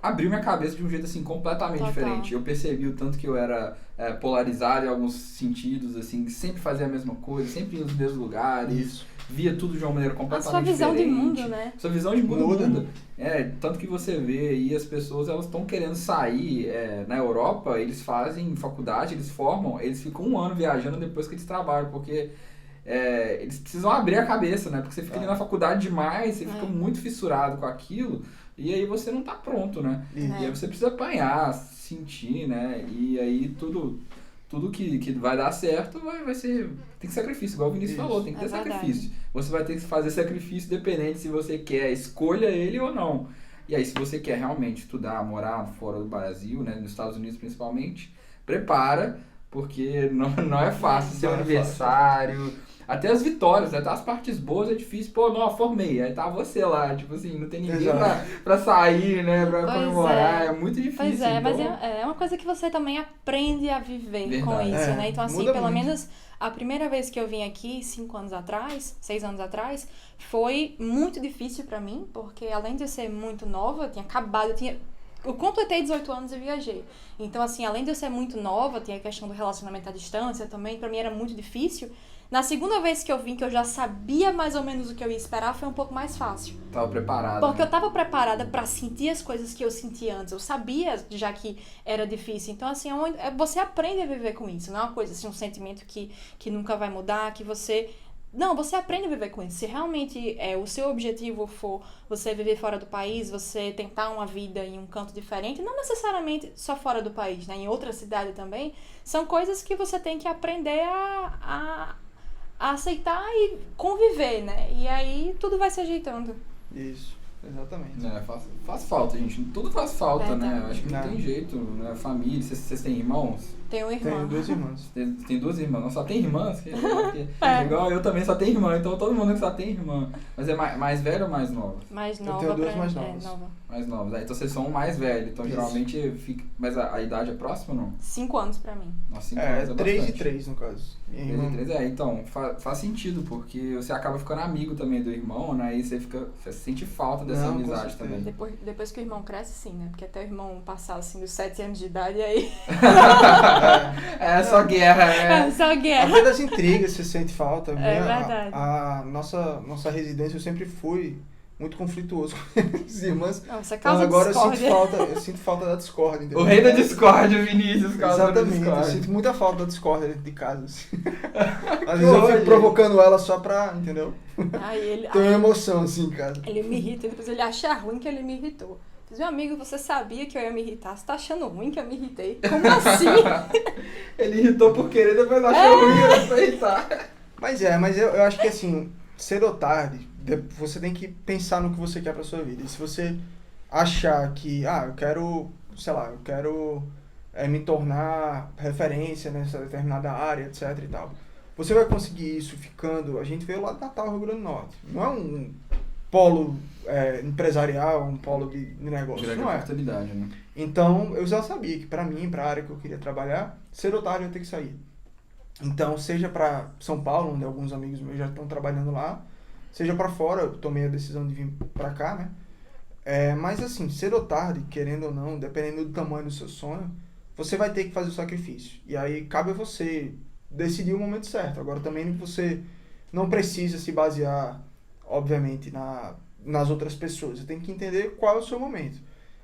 abriu minha cabeça de um jeito assim completamente diferente. Eu percebi o tanto que eu era polarizado em alguns sentidos, assim, sempre fazia a mesma coisa, sempre ia nos mesmos lugares. Isso. Via tudo de uma maneira completamente diferente. A sua visão de mundo, né? Sua visão de mundo muda. Tanto que você vê aí as pessoas, elas estão querendo sair. Na Europa, eles fazem faculdade, eles formam, eles ficam 1 ano viajando depois que eles trabalham, porque eles precisam abrir a cabeça, né? Porque você fica ali na faculdade demais, você fica muito fissurado com aquilo, e aí você não tá pronto, né? E aí você precisa apanhar, sentir, né? E aí tudo que vai dar certo vai ser... Tem que sacrifício, igual o Vinícius falou, tem que ter sacrifício. Você vai ter que fazer sacrifício dependente se você quer, escolha ele ou não. E aí, se você quer realmente estudar, morar fora do Brasil, né, nos Estados Unidos principalmente, prepara, porque não é fácil ser aniversário, até as vitórias, até as partes boas é difícil. Pô, não, formei, aí tá você lá, tipo assim, não tem ninguém pra sair, né, pra comemorar, é muito difícil. Pois é, então... mas é uma coisa que você também aprende a viver com isso, né? Então, assim, pelo menos a primeira vez que eu vim aqui, 6 anos atrás, foi muito difícil pra mim, porque além de eu ser muito nova, eu completei 18 anos e viajei. Então, assim, além de eu ser muito nova, tinha a questão do relacionamento à distância também, pra mim era muito difícil. Na segunda vez que eu vim, que eu já sabia mais ou menos o que eu ia esperar, foi um pouco mais fácil. Tava preparada. Porque eu tava preparada pra sentir as coisas que eu sentia antes. Eu sabia já que era difícil. Então, assim, você aprende a viver com isso. Não é uma coisa, assim, um sentimento que nunca vai mudar, que você... Não, você aprende a viver com isso. Se realmente o seu objetivo for você viver fora do país, você tentar uma vida em um canto diferente, não necessariamente só fora do país, né? Em outra cidade também, são coisas que você tem que aprender a aceitar e conviver, né? E aí tudo vai se ajeitando. Isso, exatamente. Faz falta, gente. Tudo faz falta, né? Eu acho que não tem jeito, né? Família, vocês têm irmãos? Tenho uma irmã. Tenho 2 irmãs. Tem 2 irmãs, não só tem irmãs? Igual eu também só tenho irmã, então todo mundo que só tem irmã. Mas é mais velho ou mais nova? Mais nova. Eu tenho 2 mais novas. Mais novas. Então vocês são mais velhos, então geralmente fica... Mas a idade é próxima ou não? 5 anos pra mim. Nossa, 5 anos é 3 bastante. e 3 no caso. 3 e 3, então faz sentido, porque você acaba ficando amigo também do irmão, né? E você sente falta dessa amizade também. Depois que o irmão cresce, sim, né? Porque até o irmão passar assim dos 7 anos de idade, aí... É só guerra, né? É só guerra. Até das intrigas você sente falta. É verdade. A nossa residência eu sempre fui muito conflituoso com as irmãs. Não, você causa agora discórdia. eu sinto falta da discórdia, entendeu? O rei da discórdia, Vinícius, causa da Exatamente, discórdia. eu sinto muita falta da discórdia dentro de casa. Assim. Às vezes eu fico provocando ela só pra, entendeu? Tem uma emoção assim, cara. Ele me irrita, depois ele acha ruim que ele me irritou. Meu amigo, você sabia que eu ia me irritar? Você tá achando ruim que eu me irritei? Como assim? Ele irritou por querer, depois achou ruim que eu ia irritar. Mas eu acho que assim, cedo ou tarde, você tem que pensar no que você quer pra sua vida. E se você achar que, eu quero, sei lá, me tornar referência nessa determinada área, etc e tal. Você vai conseguir isso ficando... A gente veio lá de Natal, Rio Grande do Norte. Não é um polo empresarial, um polo de negócio. Não é. Oportunidade, né? Então, eu já sabia que pra mim, pra área que eu queria trabalhar, cedo ou tarde eu ia ter que sair. Então, seja pra São Paulo, onde alguns amigos meus já estão trabalhando lá, seja pra fora, eu tomei a decisão de vir pra cá, né? Mas assim, cedo ou tarde, querendo ou não, dependendo do tamanho do seu sonho, você vai ter que fazer o sacrifício. E aí cabe a você decidir o momento certo. Agora também você não precisa se basear, obviamente, nas outras pessoas. Você tem que entender qual é o seu momento.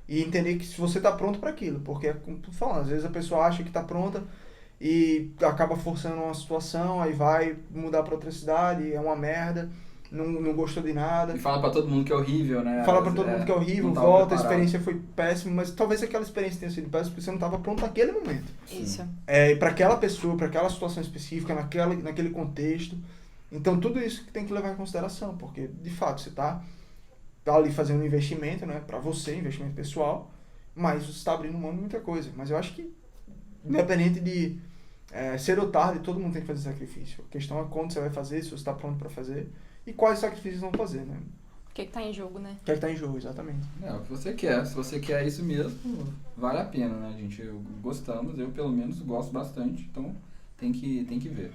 E entender que se você está pronto para aquilo. Porque, como tu falando, às vezes a pessoa acha que está pronta e acaba forçando uma situação, aí vai mudar para outra cidade, é uma merda, não gostou de nada. E fala pra todo mundo que é horrível, né? Fala pra todo mundo que é horrível, volta, a experiência foi péssima, mas talvez aquela experiência tenha sido péssima porque você não estava pronto naquele momento. Isso. Para aquela pessoa, para aquela situação específica, naquele contexto. Então tudo isso que tem que levar em consideração, porque de fato você tá ali fazendo um investimento, né, para você, investimento pessoal, mas você está abrindo mão de muita coisa. Mas eu acho que, independente de cedo ou tarde, todo mundo tem que fazer sacrifício. A questão é quando você vai fazer, se você está pronto para fazer e quais sacrifícios vão fazer, né? O que tá em jogo, né? O que tá em jogo, exatamente. O que você quer. Se você quer isso mesmo, vale a pena, né, gente? Gostamos, eu pelo menos gosto bastante, então tem que ver.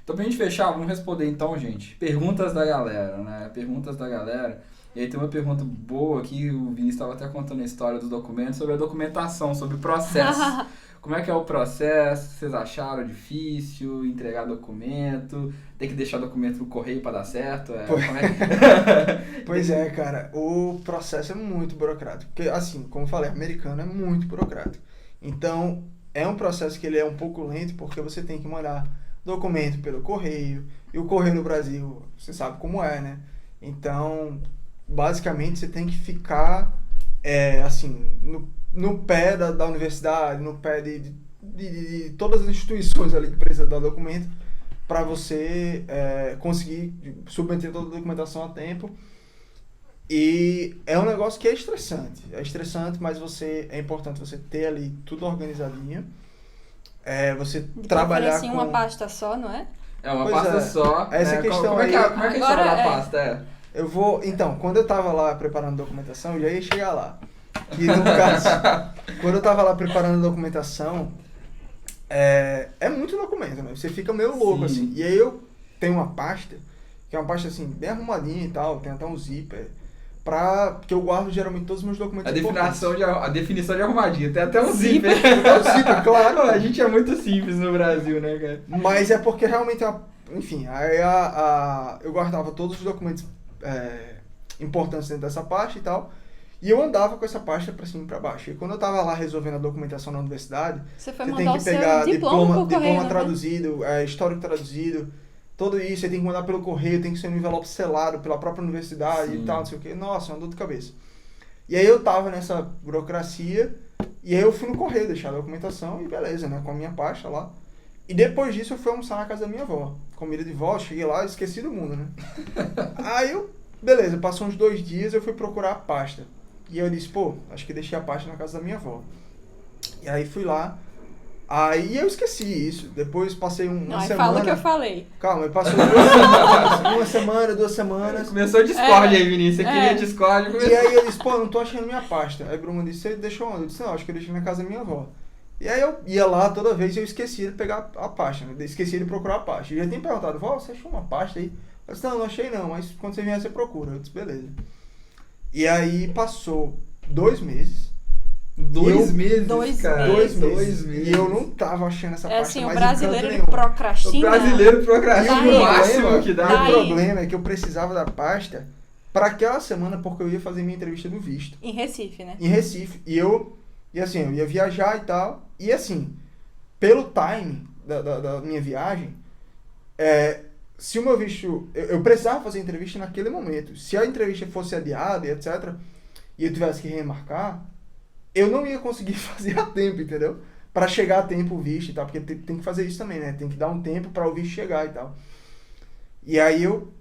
Então, pra gente fechar, vamos responder então, gente, perguntas da galera, né? Perguntas da galera. E aí tem uma pergunta boa aqui, o Vinícius estava até contando a história dos documentos, sobre a documentação, sobre o processo. Como é que é o processo? Vocês acharam difícil entregar documento? Tem que deixar documento no correio para dar certo? Pois é, cara. O processo é muito burocrático. Porque, assim, como eu falei, americano é muito burocrático. Então, é um processo que ele é um pouco lento, porque você tem que mandar documento pelo correio, E o correio no Brasil, você sabe como é, né? Então, basicamente, você tem que ficar, assim, no pé da universidade, no pé de todas as instituições ali que precisam dar documento, para você conseguir submeter toda a documentação a tempo. E é um negócio que é estressante. É estressante, mas é importante você ter ali tudo organizadinho. Você De trabalhar preferência em uma pasta só, não é? É uma Pois pasta é. só. Essa né? questão como é que é, aí- como é que a Agora história da é. pasta? Então, quando eu tava lá preparando a documentação, eu já ia chegar lá. Que no caso, quando eu tava lá preparando a documentação, é muito documento, né? Você fica meio louco, Sim. assim. E aí eu tenho uma pasta, que é uma pasta assim, bem arrumadinha e tal, tem até um zíper, porque eu guardo geralmente todos os meus documentos importantes. A definição de arrumadinha. Tem até um zíper. Tem um zíper, claro. A gente é muito simples no Brasil, né, cara? Mas é porque realmente, enfim, aí eu guardava todos os documentos importantes dentro dessa pasta e tal, e eu andava com essa pasta pra cima e pra baixo. E quando eu tava lá resolvendo a documentação na universidade, Você foi você mandar tem o que seu pegar diploma por correio, diploma né? traduzido, histórico traduzido, tudo isso, você tem que mandar pelo correio, tem que ser um envelope selado pela própria universidade Sim. e tal, não sei o que. Nossa, uma dor de cabeça. E aí eu tava nessa burocracia, e aí eu fui no correio deixar a documentação e beleza, né, com a minha pasta lá. E depois disso eu fui almoçar na casa da minha avó. Comida de vó, cheguei lá e esqueci do mundo, né? Aí beleza, passou uns 2 dias, eu fui procurar a pasta. E eu disse, pô, acho que deixei a pasta na casa da minha avó. E aí fui lá, aí eu esqueci isso. Depois passei uma Ai, semana. fala o que eu falei. Calma, eu passou 2 semanas, uma semana, 2 semanas. Começou a Discord aí, Vinícius. Você queria Discord. E aí eu disse, pô, não tô achando minha pasta. Aí Bruma disse, você deixou onde? Eu disse, não, acho que eu deixei na casa da minha avó. E aí eu ia lá toda vez e eu esquecia de pegar a pasta, né? Esquecia de procurar a pasta. Eu já tinha perguntado, vó, você achou uma pasta aí? Eu disse, não achei não, mas quando você vier você procura. Eu disse, beleza. E aí passou 2 meses. 2 meses, Dois cara. meses. 2 meses. E eu não tava achando essa pasta Assim, o mais em brasileiro canto ele nenhum. O procrastina. brasileiro E procrastina Daí. o máximo que dá. o Daí. problema é que eu precisava da pasta para aquela semana porque eu ia fazer minha entrevista do visto Em Recife, né? em Recife. E assim, eu ia viajar e tal. E assim, pelo time da minha viagem, se o meu visto... Eu precisava fazer a entrevista naquele momento. Se a entrevista fosse adiada e etc., e eu tivesse que remarcar, eu não ia conseguir fazer a tempo, entendeu? Para chegar a tempo o visto e tal, porque tem que fazer isso também, né? Tem que dar um tempo para o visto chegar e tal. E aí eu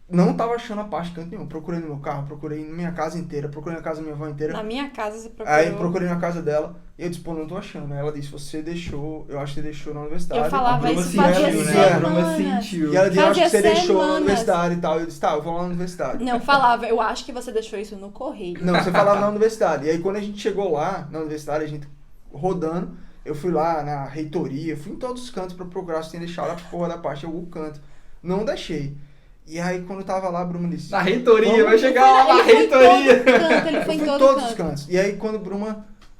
não tava achando a pasta em canto nenhum. Procurei no meu carro, procurei na minha casa inteira, procurei na casa da minha avó inteira. Na minha casa você procurou. Aí procurei na casa dela e eu disse, pô, não tô achando. Aí ela disse, você deixou, eu acho que você deixou na universidade. Eu falava A isso Bruna fazia sentiu, semanas. A Bruna sentiu. E ela disse, eu acho que você Fazia deixou na semanas. universidade e tal. Eu disse, tá, eu vou lá na universidade. Não, falava, eu acho que você deixou isso no correio. Não, você falava na universidade. E aí quando a gente chegou lá, na universidade, a gente rodando, eu fui lá na reitoria, fui em todos os cantos pra procurar se tinha deixado a porra da pasta em algum canto. Não deixei. E aí quando eu tava lá, a Bruma disse... Na reitoria, Vamos- vai chegar lá na Ele foi em reitoria. todo canto, ele Eu foi em fui em todo todos os canto. cantos. E aí quando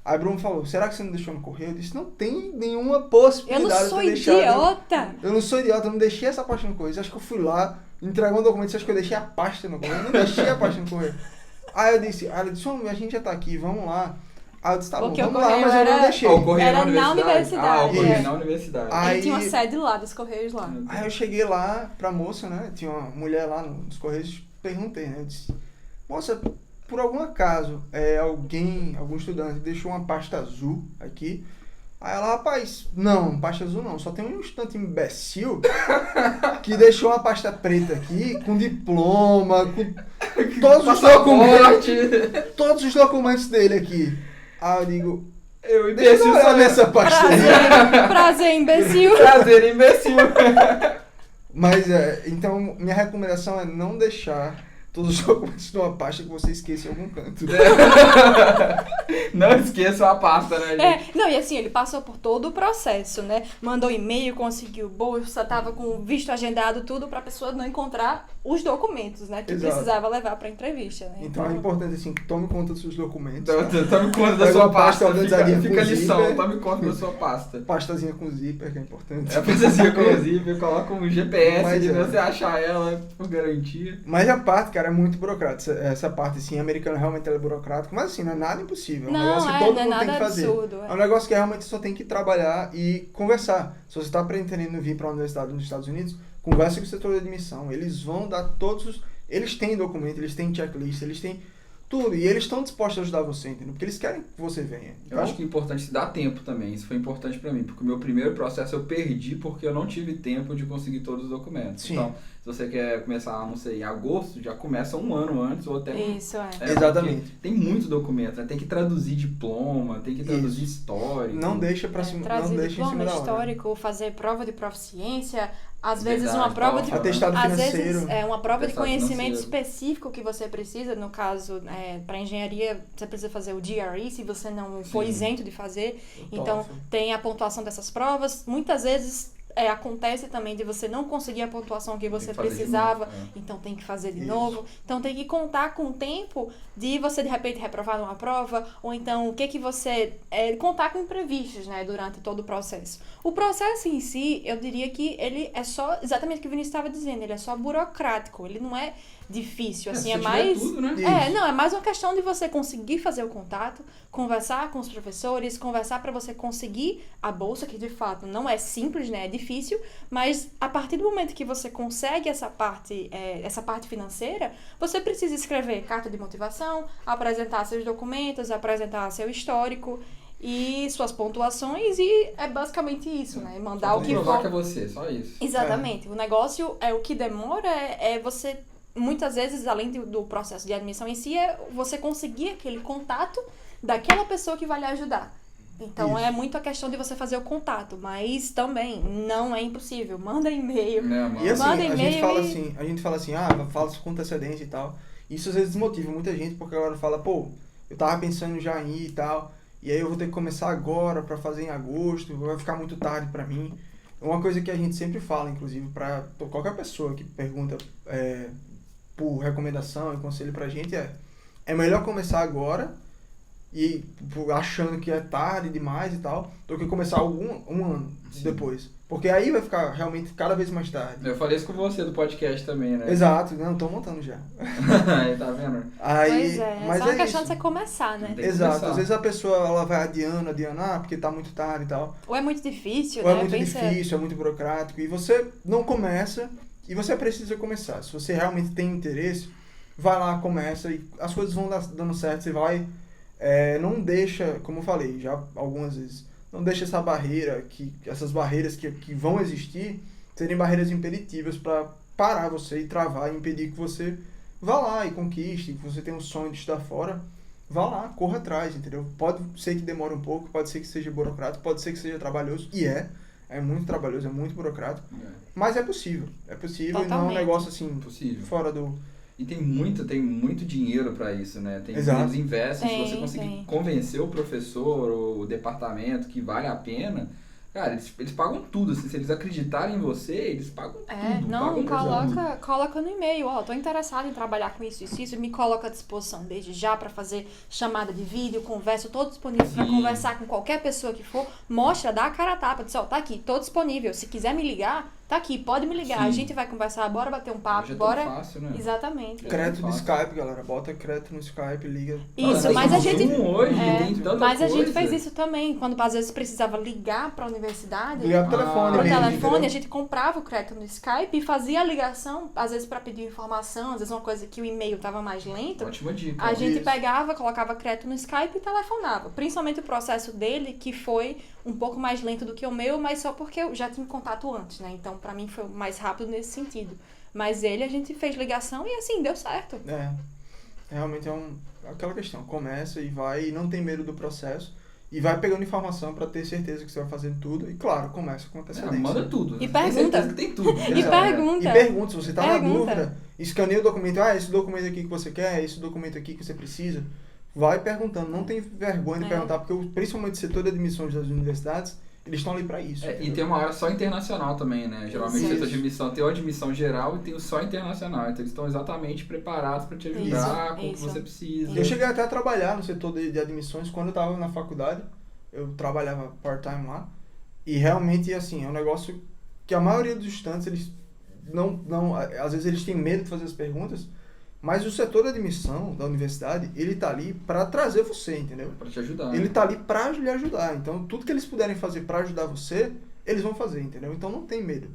a Bruma falou, será que você não deixou no correio? Eu disse, não tem nenhuma Eu possibilidade não de sou ter deixado. idiota. Eu não sou idiota, eu não deixei essa pasta no correio. Acho que eu fui lá, entregou um documento, você acha que eu deixei a pasta no correio? Eu não deixei a pasta no correio. Aí ela disse, a gente já tá aqui, vamos lá. Aí eu disse, tá Porque bom, o vamos lá, correio mas eu não era- deixei. O correio Era na Ah, o universidade, correio é. na universidade. Ah, Ele tinha uma Aí- sede lá dos Correios lá. Aí eu cheguei lá pra moça, né? Tinha uma mulher lá nos correios, perguntei, né? Eu disse, moça, por algum acaso, algum estudante deixou uma pasta azul aqui? Aí ela, rapaz, não, pasta azul não, só tem um estudante imbecil que deixou uma pasta preta aqui, com diploma, com todos os documentos dele aqui. Aí eu digo, Eu deixa eu imbecil olhar sou nessa pasta aí. Prazer, imbecil. Prazer, imbecil. Mas, então, minha recomendação é não deixar todos os documentos numa pasta que você esqueça em algum canto. Não esqueça a pasta, né, gente? Não, e assim, ele passou por todo o processo, né? Mandou e-mail, conseguiu bolsa, tava com visto agendado, tudo pra pessoa não encontrar os documentos, né? Que Exato. precisava levar pra entrevista, né? Então é importante, assim, que tome conta dos seus documentos. Tome conta da Pega sua uma pasta pasta. organizadinha Fica a com lição, zíper. tome conta da sua pasta. Pastazinha com zíper, que é importante. É preciso, inclusive, coloca um GPS Mas de é. você achar ela por garantia. Mas a parte, cara, é muito burocrática. Essa parte, assim, americana realmente ela é burocrática, mas assim, não é nada impossível. É um Não, negócio que todo não é mundo tem nada que fazer. absurdo. É um negócio que realmente só tem que trabalhar e conversar. Se você está pretendendo vir para a universidade nos Estados Unidos, conversa com o setor de admissão, eles vão dar eles têm documento, eles têm checklist, eles têm tudo, e eles estão dispostos a ajudar você, entendeu? Porque eles querem que você venha. Eu acho que é importante se dar tempo também, isso foi importante pra mim, porque o meu primeiro processo eu perdi porque eu não tive tempo de conseguir todos os documentos. Sim. Então, se você quer começar, não sei, em agosto, já começa um ano antes ou até... Isso, é. Exatamente. Tem muito documento, né? Tem que traduzir diploma, tem que traduzir Isso. histórico. Não deixa pra cima, não Trazer deixa em diploma cima da hora. histórico, fazer prova de proficiência, às vezes Verdade, uma prova de... Atestado Às financeiro. vezes é uma prova de Atestado conhecimento financeiro. específico que você precisa, no caso, para engenharia, você precisa fazer o GRE, se você não for Sim. isento de fazer. O Então, TOEFL. tem a pontuação dessas provas. Muitas vezes acontece também de você não conseguir a pontuação que você Tem que fazer de precisava, novo, então tem que fazer de Isso. novo. Então, tem que contar com o tempo de você, de repente, reprovar numa prova, ou então, o que você... contar com imprevistos, né, durante todo o processo. O processo em si, eu diria que ele é só, exatamente o que o Vinícius estava dizendo, ele é só burocrático, ele não é difícil, assim, se é tiver mais... tudo, né? Isso. não, é mais uma questão de você conseguir fazer o contato, conversar com os professores, conversar para você conseguir a bolsa, que de fato não é simples, né, é difícil, mas a partir do momento que você consegue essa parte financeira, você precisa escrever carta de motivação, apresentar seus documentos, apresentar seu histórico e suas pontuações, e é basicamente isso, né, mandar Só o que comprovar for. que é você, só isso. Exatamente. O negócio o que demora é você, muitas vezes, além do processo de admissão em si, é você conseguir aquele contato daquela pessoa que vai lhe ajudar. Então, Isso. é muito a questão de você fazer o contato, mas também não é impossível. Manda e-mail. E assim, Manda a e-mail gente fala assim, fala com antecedência e tal. Isso às vezes desmotiva muita gente, porque agora fala, pô, eu tava pensando já em ir e tal, e aí eu vou ter que começar agora pra fazer em agosto, vai ficar muito tarde pra mim. Uma coisa que a gente sempre fala, inclusive, pra qualquer pessoa que pergunta por recomendação e conselho pra gente, é melhor começar agora e achando que é tarde demais e tal, do que começar um ano Sim. depois. Porque aí vai ficar realmente cada vez mais tarde. Eu falei isso com você do podcast também, né? Exato, não, tô montando já. Aí, tá vendo? Aí, Pois é, mas só uma é questão de isso. você começar, né? Tem que Exato, começar. às vezes a pessoa ela vai adiando, porque tá muito tarde e tal. Ou é muito difícil, Ou é né? muito Pensa- difícil, é muito burocrático, e você não começa, e você precisa começar. Se você realmente tem interesse, vai lá, começa, e as coisas vão dando certo, você vai... não deixa, como eu falei já algumas vezes, não deixa essas barreiras que vão existir serem barreiras impeditivas para parar você e travar e impedir que você vá lá e conquiste, que você tenha um sonho de estudar fora, vá lá, corra atrás, entendeu? Pode ser que demore um pouco, pode ser que seja burocrático, pode ser que seja trabalhoso, e é muito trabalhoso, é muito burocrático, mas é possível e não é um Totalmente. negócio assim, Possível. fora do... E tem muito dinheiro pra isso, né? Exato. Eles investem, se você Tem, conseguir tem. convencer o professor ou o departamento que vale a pena, cara, eles pagam tudo. Assim, se eles acreditarem em você, eles pagam tudo. Não, pagam coloca no e-mail, tô interessado em trabalhar com isso, me coloca à disposição desde já pra fazer chamada de vídeo, conversa, tô disponível pra Sim. conversar com qualquer pessoa que for, mostra, dá a cara a tapa, diz, tá aqui, tô disponível, se quiser me ligar, tá aqui, pode me ligar, Sim. a gente vai conversar, bora bater um papo, Hoje é tão bora... fácil, né? Exatamente. Crédito do fácil. Skype, galera, bota crédito no Skype, liga... Isso, Tem mas a Zoom gente... hoje, tem tanta Mas a gente coisa. fez isso também, quando às vezes precisava ligar pra universidade, Ligar pro telefone pro mesmo, telefone, entendeu? a gente comprava o crédito no Skype e fazia a ligação, às vezes pra pedir informação, às vezes uma coisa que o e-mail tava mais lento, Ótima dica. a gente Isso. pegava, colocava crédito no Skype e telefonava. Principalmente o processo dele, que foi um pouco mais lento do que o meu, mas só porque eu já tinha contato antes, né? Então, pra mim, foi mais rápido nesse sentido. Mas ele, a gente fez ligação e assim, deu certo. Realmente aquela questão, começa e vai, e não tem medo do processo, e vai pegando informação pra ter certeza que você vai fazendo tudo, e claro, começa com antecedência. Manda tudo. E Tem pergunta. certeza que tem tudo. E Exato. pergunta. E pergunta, se você tá na Pergunta. dúvida, escaneia o documento, esse documento aqui que você quer, esse documento aqui que você precisa, vai perguntando, não tem vergonha de perguntar, porque principalmente o setor de admissões das universidades, eles estão ali pra isso. E entendeu? tem uma área só internacional também, né? Geralmente Isso. o setor de admissão tem a admissão geral e tem o só internacional. Então eles estão exatamente preparados para te ajudar com o que Isso. você precisa. Eu cheguei até a trabalhar no setor de admissões quando eu estava na faculdade. Eu trabalhava part-time lá. E realmente, assim, é um negócio que a maioria dos estudantes, eles às vezes eles têm medo de fazer as perguntas, mas o setor de admissão da universidade, ele tá ali para trazer você, entendeu? Para te ajudar. Ele tá ali para lhe ajudar. Então, tudo que eles puderem fazer para ajudar você, eles vão fazer, entendeu? Então não tem medo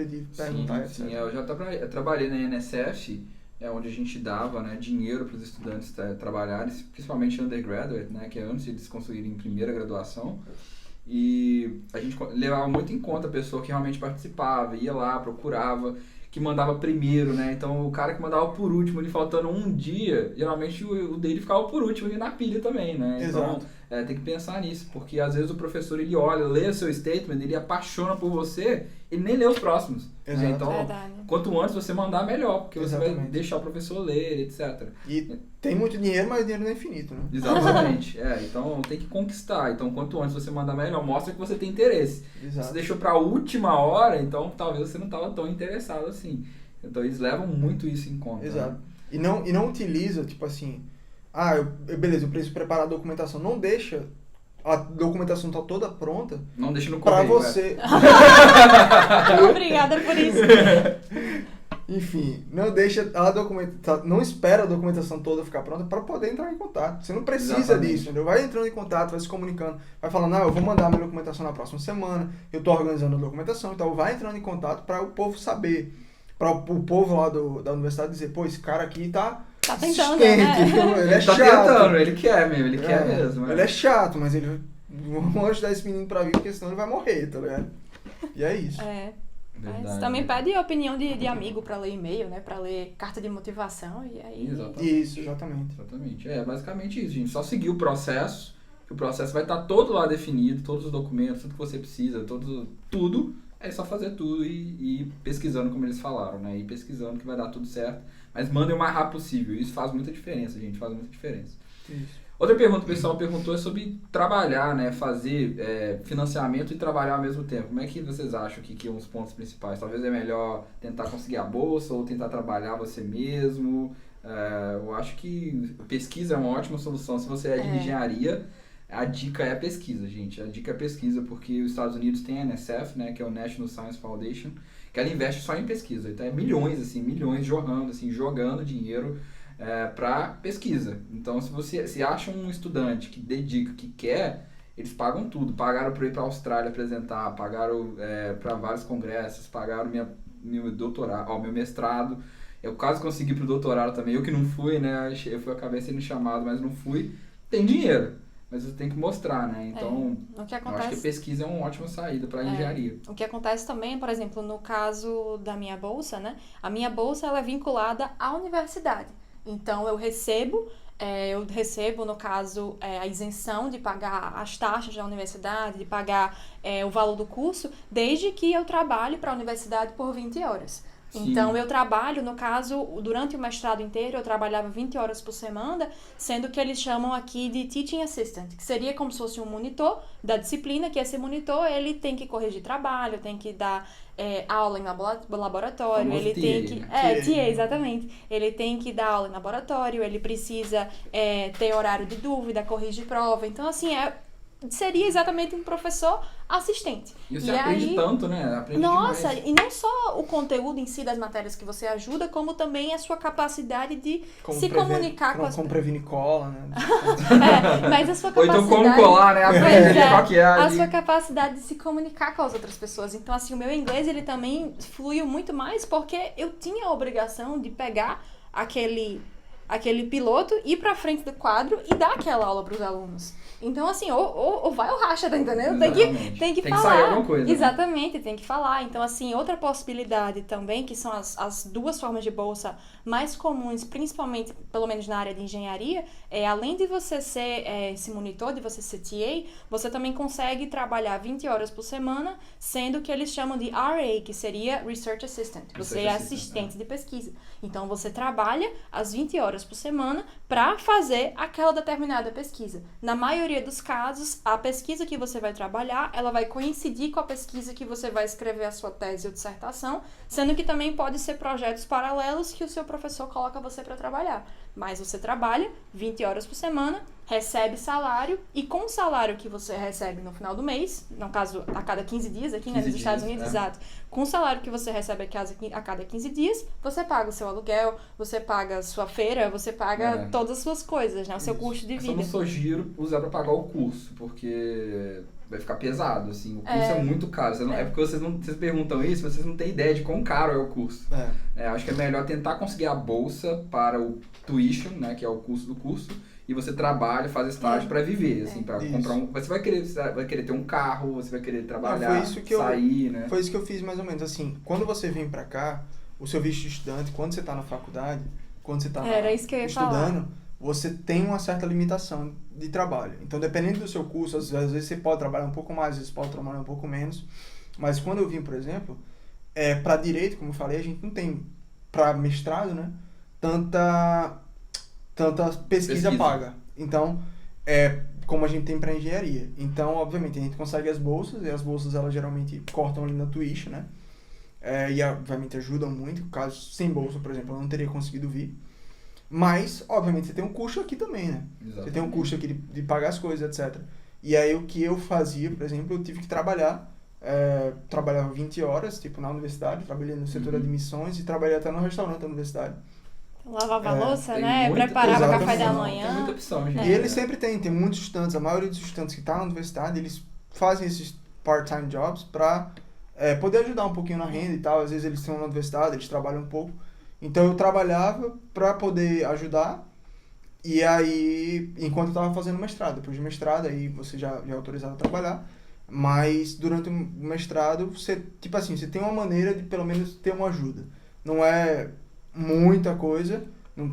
de perguntar, etc. Sim, eu já trabalhei na NSF, onde a gente dava, né, dinheiro para os estudantes trabalharem, principalmente undergraduate, né, que é antes de eles conseguirem primeira graduação. E a gente levava muito em conta a pessoa que realmente participava, ia lá, procurava, que mandava primeiro, né? Então o cara que mandava por último, ele faltando um dia, geralmente o dele ficava por último ali na pilha também, né? Então tem que pensar nisso, porque às vezes o professor ele olha, lê o seu statement, ele apaixona por você, ele nem lê os próximos. Né? Então, quanto antes você mandar, melhor, porque você vai deixar o professor ler, etc. E tem muito dinheiro, mas o dinheiro não é infinito, né? Exatamente. Então tem que conquistar. Então quanto antes você mandar melhor, mostra que você tem interesse. Exato. Se você deixou para a última hora, então talvez você não estava tão interessado assim. Então eles levam muito isso em conta. Exato. Né? E não utiliza, tipo assim, beleza, eu preciso preparar a documentação. Não deixa a documentação tá toda pronta. Não deixa no correio. Pra você. Obrigada por isso. Enfim, não deixa a documentação, não espera a documentação toda ficar pronta para poder entrar em contato. Você não precisa disso, entendeu? Vai entrando em contato, vai se comunicando, vai falando, eu vou mandar a minha documentação na próxima semana, eu tô organizando a documentação, então vai entrando em contato para o povo saber, para o povo lá da universidade dizer, pô, esse cara aqui tá tentando, né? Ele é chato. Tá tentando, ele quer mesmo, ele quer mesmo. Ele é chato, mas ele vamos ajudar esse menino pra vir, porque senão ele vai morrer, tá ligado? E é isso. Mas também pede opinião de amigo pra ler e-mail, né? Pra ler carta de motivação e aí... Isso, exatamente. Basicamente isso, gente. Só seguir o processo, que o processo vai estar todo lá definido, todos os documentos, tudo que você precisa, tudo. É só fazer tudo e ir pesquisando, como eles falaram, né? Ir pesquisando que vai dar tudo certo. Mas mandem o mais rápido possível. Isso faz muita diferença, gente. Faz muita diferença. Isso. Outra pergunta que o pessoal perguntou é sobre trabalhar, né? Fazer financiamento e trabalhar ao mesmo tempo. Como é que vocês acham que uns pontos principais? Talvez é melhor tentar conseguir a bolsa ou tentar trabalhar você mesmo. Eu acho que pesquisa é uma ótima solução. Se você é de engenharia, a dica é a pesquisa, gente. A dica é a pesquisa, porque os Estados Unidos tem a NSF, né? Que é o National Science Foundation, que ela investe só em pesquisa. Então é milhões jogando dinheiro para pesquisa. Então, se você acha um estudante que dedica, que quer, eles pagam tudo. Pagaram para ir para a Austrália apresentar, pagaram para vários congressos, pagaram meu doutorado, meu mestrado. Eu quase consegui para o doutorado também. Eu que não fui, né? Acabei sendo chamado, mas não fui. Tem dinheiro, mas você tem que mostrar, né? Então, o que acontece... eu acho que a pesquisa é uma ótima saída para a engenharia. O que acontece também, por exemplo, no caso da minha bolsa, né? A minha bolsa ela é vinculada à universidade. Então, eu recebo, no caso, a isenção de pagar as taxas da universidade, de pagar o valor do curso, desde que eu trabalhe para a universidade por 20 horas. Sim. Então, eu trabalho, no caso, durante o mestrado inteiro, eu trabalhava 20 horas por semana, sendo que eles chamam aqui de Teaching Assistant, que seria como se fosse um monitor da disciplina, que esse monitor, ele tem que corrigir trabalho, tem que dar aula em laboratório, ele tem que... TA, exatamente. Ele tem que dar aula em laboratório, ele precisa ter horário de dúvida, corrigir prova. Então, assim, seria exatamente um professor assistente. E você aprende tanto, né? Aprende Nossa, demais. E não só o conteúdo em si das matérias que você ajuda, como também a sua capacidade de comunicar com as pessoas. Como prevenir cola, né? Mas a sua capacidade... Ou então como colar, né? Aprender qual que é a sua capacidade de se comunicar com as outras pessoas. Então, assim, o meu inglês, ele também fluiu muito mais porque eu tinha a obrigação de pegar aquele piloto, ir pra frente do quadro e dar aquela aula pros alunos. Então, assim, ou vai ou racha, tá entendendo? Tem que falar. Sair alguma coisa. Exatamente, tem que falar. Então, assim, outra possibilidade também, que são as duas formas de bolsa mais comuns, principalmente, pelo menos na área de engenharia, além de você ser esse monitor, de você ser TA, você também consegue trabalhar 20 horas por semana, sendo que eles chamam de RA, que seria Research Assistant. Você é assistente de pesquisa. Então, você trabalha as 20 horas por semana para fazer aquela determinada pesquisa. Na maioria dos casos, a pesquisa que você vai trabalhar, ela vai coincidir com a pesquisa que você vai escrever a sua tese ou dissertação, sendo que também pode ser projetos paralelos que o seu professor coloca você para trabalhar. Mas você trabalha 20 horas por semana, recebe salário, e com o salário que você recebe no final do mês, no caso, a cada 15 dias, aqui nos Estados Unidos, exato, com o salário que você recebe a cada 15 dias, você paga o seu aluguel, você paga a sua feira, você paga todas as suas coisas, né? O seu custo de vida. Eu não sugiro usar para pagar o curso, porque vai ficar pesado, assim. O curso é muito caro. É porque vocês perguntam isso, mas vocês não têm ideia de quão caro é o curso. Acho que é melhor tentar conseguir a bolsa para o tuition, né, que é o custo do curso, e você trabalha, faz estágio para viver, assim, para comprar Você vai querer ter um carro, você vai querer trabalhar, sair, né? Foi isso que eu fiz mais ou menos, assim, quando você vem para cá, o seu visto de estudante, quando você tá na faculdade, quando você tá estudando, você tem uma certa limitação de trabalho. Então, dependendo do seu curso, às vezes você pode trabalhar um pouco mais, às vezes pode trabalhar um pouco menos. Mas quando eu vim, por exemplo, para direito, como eu falei, a gente não tem, para mestrado, né, tanta pesquisa paga. Então, como a gente tem para engenharia. Então, obviamente, a gente consegue as bolsas, e as bolsas, elas geralmente cortam ali na tuition, né? E, obviamente, ajudam muito. Caso sem bolsa, por exemplo, eu não teria conseguido vir. Mas, obviamente, você tem um custo aqui também, né? Exatamente. Você tem um custo aqui de pagar as coisas, etc. E aí, o que eu fazia, por exemplo, eu tive que trabalhar. Trabalhava 20 horas, tipo, na universidade. Trabalhei no setor de admissões e trabalhei até no restaurante da universidade. Lavava a louça, né? Preparava o café da manhã. Tem muita opção, gente. E eles sempre tem muitos estudantes, a maioria dos estudantes que estão na universidade, eles fazem esses part-time jobs para poder ajudar um pouquinho na renda e tal. Às vezes eles estão na universidade, eles trabalham um pouco. Então eu trabalhava para poder ajudar, e aí, enquanto eu estava fazendo mestrado. Depois de mestrado, aí você já é autorizado a trabalhar, mas durante o mestrado, você tem uma maneira de pelo menos ter uma ajuda. Não é muita coisa,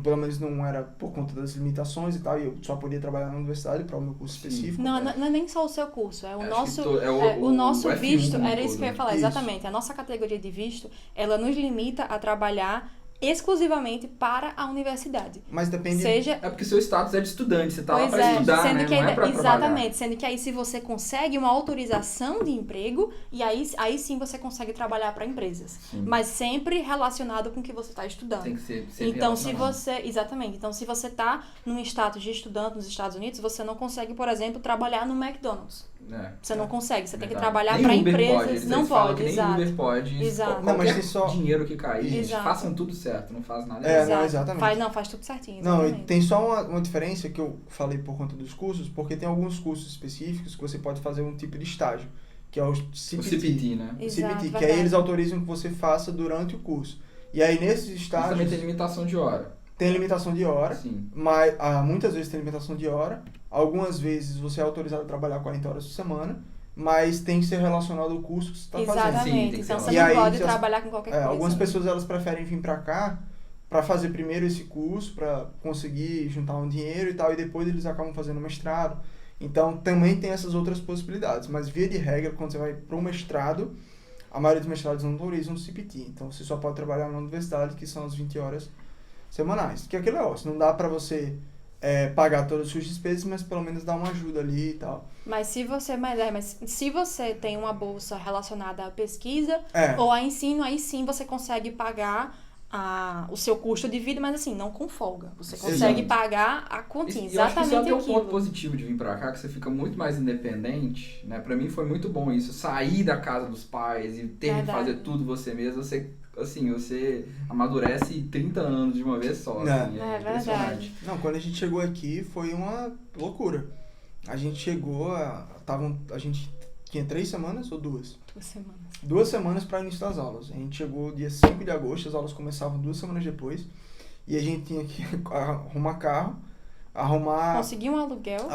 pelo menos não era por conta das limitações e tal, e eu só podia trabalhar na universidade para o meu curso específico. Não é nem só o seu curso, é o nosso visto, era isso que eu ia falar, exatamente. A nossa categoria de visto, ela nos limita a trabalhar exclusivamente para a universidade. Mas depende... É porque seu status é de estudante, você tá lá para estudar, sendo né? Que não é para trabalhar. Exatamente, sendo que aí se você consegue uma autorização de emprego, e aí sim você consegue trabalhar para empresas. Sim. Mas sempre relacionado com o que você está estudando. Tem que ser sempre então, exatamente. Então, se você está num status de estudante nos Estados Unidos, você não consegue, por exemplo, trabalhar no McDonald's. Você não consegue, você tem que trabalhar para empresas. Não pode, exato. Nem Uber pode. Exato. Não, mas tem só dinheiro que cair, façam tudo certo, não faz nada errado. Não, exatamente. Faz tudo certinho. Exatamente. Não, e tem só uma diferença que eu falei por conta dos cursos, porque tem alguns cursos específicos que você pode fazer um tipo de estágio, que é o CPT. O CPT, né? Exato, CPT, que aí eles autorizam que você faça durante o curso. E aí nesses estágios... Mas também tem limitação de hora. Tem limitação de hora, sim. Mas muitas vezes tem limitação de hora. Algumas vezes você é autorizado a trabalhar 40 horas por semana, mas tem que ser relacionado ao curso que você está fazendo. Exatamente, então você não pode trabalhar com qualquer coisa. Algumas pessoas elas preferem vir para cá para fazer primeiro esse curso, para conseguir juntar um dinheiro e tal, e depois eles acabam fazendo mestrado. Então também tem essas outras possibilidades, mas via de regra, quando você vai para um mestrado, a maioria dos mestrados não autorizam o CPT, então você só pode trabalhar na universidade, que são as 20 horas semanais. Que é aquele negócio, não dá para você pagar todas as suas despesas, mas pelo menos dar uma ajuda ali e tal. Mas se você tem uma bolsa relacionada à pesquisa ou a ensino, aí sim você consegue pagar o seu custo de vida, mas assim, não com folga. Você consegue pagar a continha, exatamente aquilo. Eu acho que isso é um ponto positivo de vir pra cá, que você fica muito mais independente, né? Pra mim foi muito bom isso, sair da casa dos pais e ter que fazer tudo você mesmo, você amadurece 30 anos de uma vez só. Assim, é verdade. Não, quando a gente chegou aqui foi uma loucura. A gente chegou, a gente tinha 3 semanas ou 2? 2 semanas. 2 semanas para início das aulas. A gente chegou dia 5 de agosto, as aulas começavam 2 semanas depois. E a gente tinha que arrumar carro, conseguir um aluguel,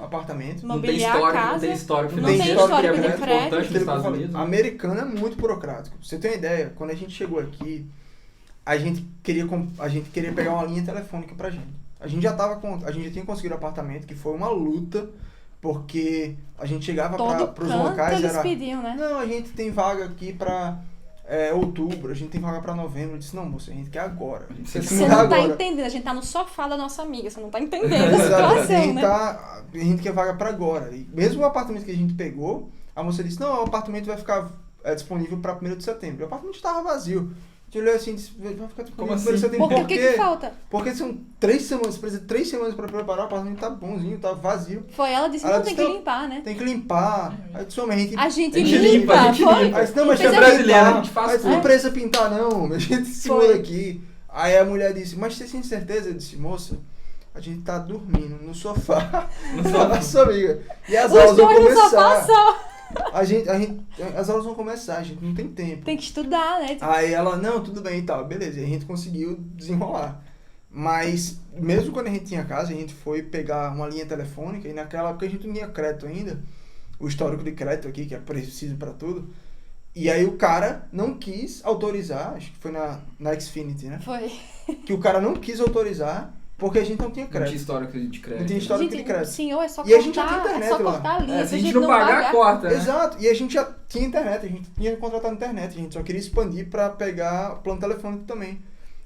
apartamento. Mobiliar a casa. Não tem histórico de crédito. Importante nos Estados Unidos. Americano é muito burocrático. Pra você ter uma ideia, quando a gente chegou aqui, a gente queria pegar uma linha telefônica pra gente. A gente já tinha conseguido apartamento, que foi uma luta, porque a gente chegava para os locais eles pediam, né? Não, a gente tem vaga aqui para outubro, a gente tem vaga para novembro. Eu disse, não, moça, a gente quer agora. Você não tá entendendo, a gente tá no sofá da nossa amiga, você não tá entendendo a situação, né? A gente quer vaga para agora. E mesmo o apartamento que a gente pegou, a moça disse, não, o apartamento vai ficar disponível para 1º de setembro. O apartamento estava vazio. A gente olhou assim e disse, vai ficar como assim? Por que falta? Porque são 3 semanas, você precisa de 3 semanas para preparar, o apartamento tá bonzinho, tá vazio. Foi ela disse, não, tem que limpar, né? Tem que limpar. Aí disse, a gente limpa, foi? Aí disse, não, mas é brasileiro, a gente faz tudo. Não precisa pintar não, a gente segura aqui. Aí a mulher disse, mas você tem certeza? Eu disse, moça, a gente tá dormindo no sofá No da sofá. nossa amiga. E as Os aulas vão dois no sofá começar. só. As aulas vão começar, a gente não tem tempo. Tem que estudar, né? Aí ela, não, tudo bem e tal, beleza. E a gente conseguiu desenrolar. Mas, mesmo quando a gente tinha casa, a gente foi pegar uma linha telefônica e naquela época a gente não tinha crédito ainda. O histórico de crédito aqui, que é preciso pra tudo. E aí o cara não quis autorizar, acho que foi na Xfinity, né? Foi. Que o cara não quis autorizar porque a gente não tinha Não tinha crédito. histórico de crédito. Não tinha histórico de Gente, crédito. senhor, é só E a gente já tem cortar, internet é só lá. cortar a linha. Se a gente não pagar, corta, né? Exato, e a gente já tinha internet, a gente tinha contratado internet, a gente só queria expandir pra pegar plano telefônico também.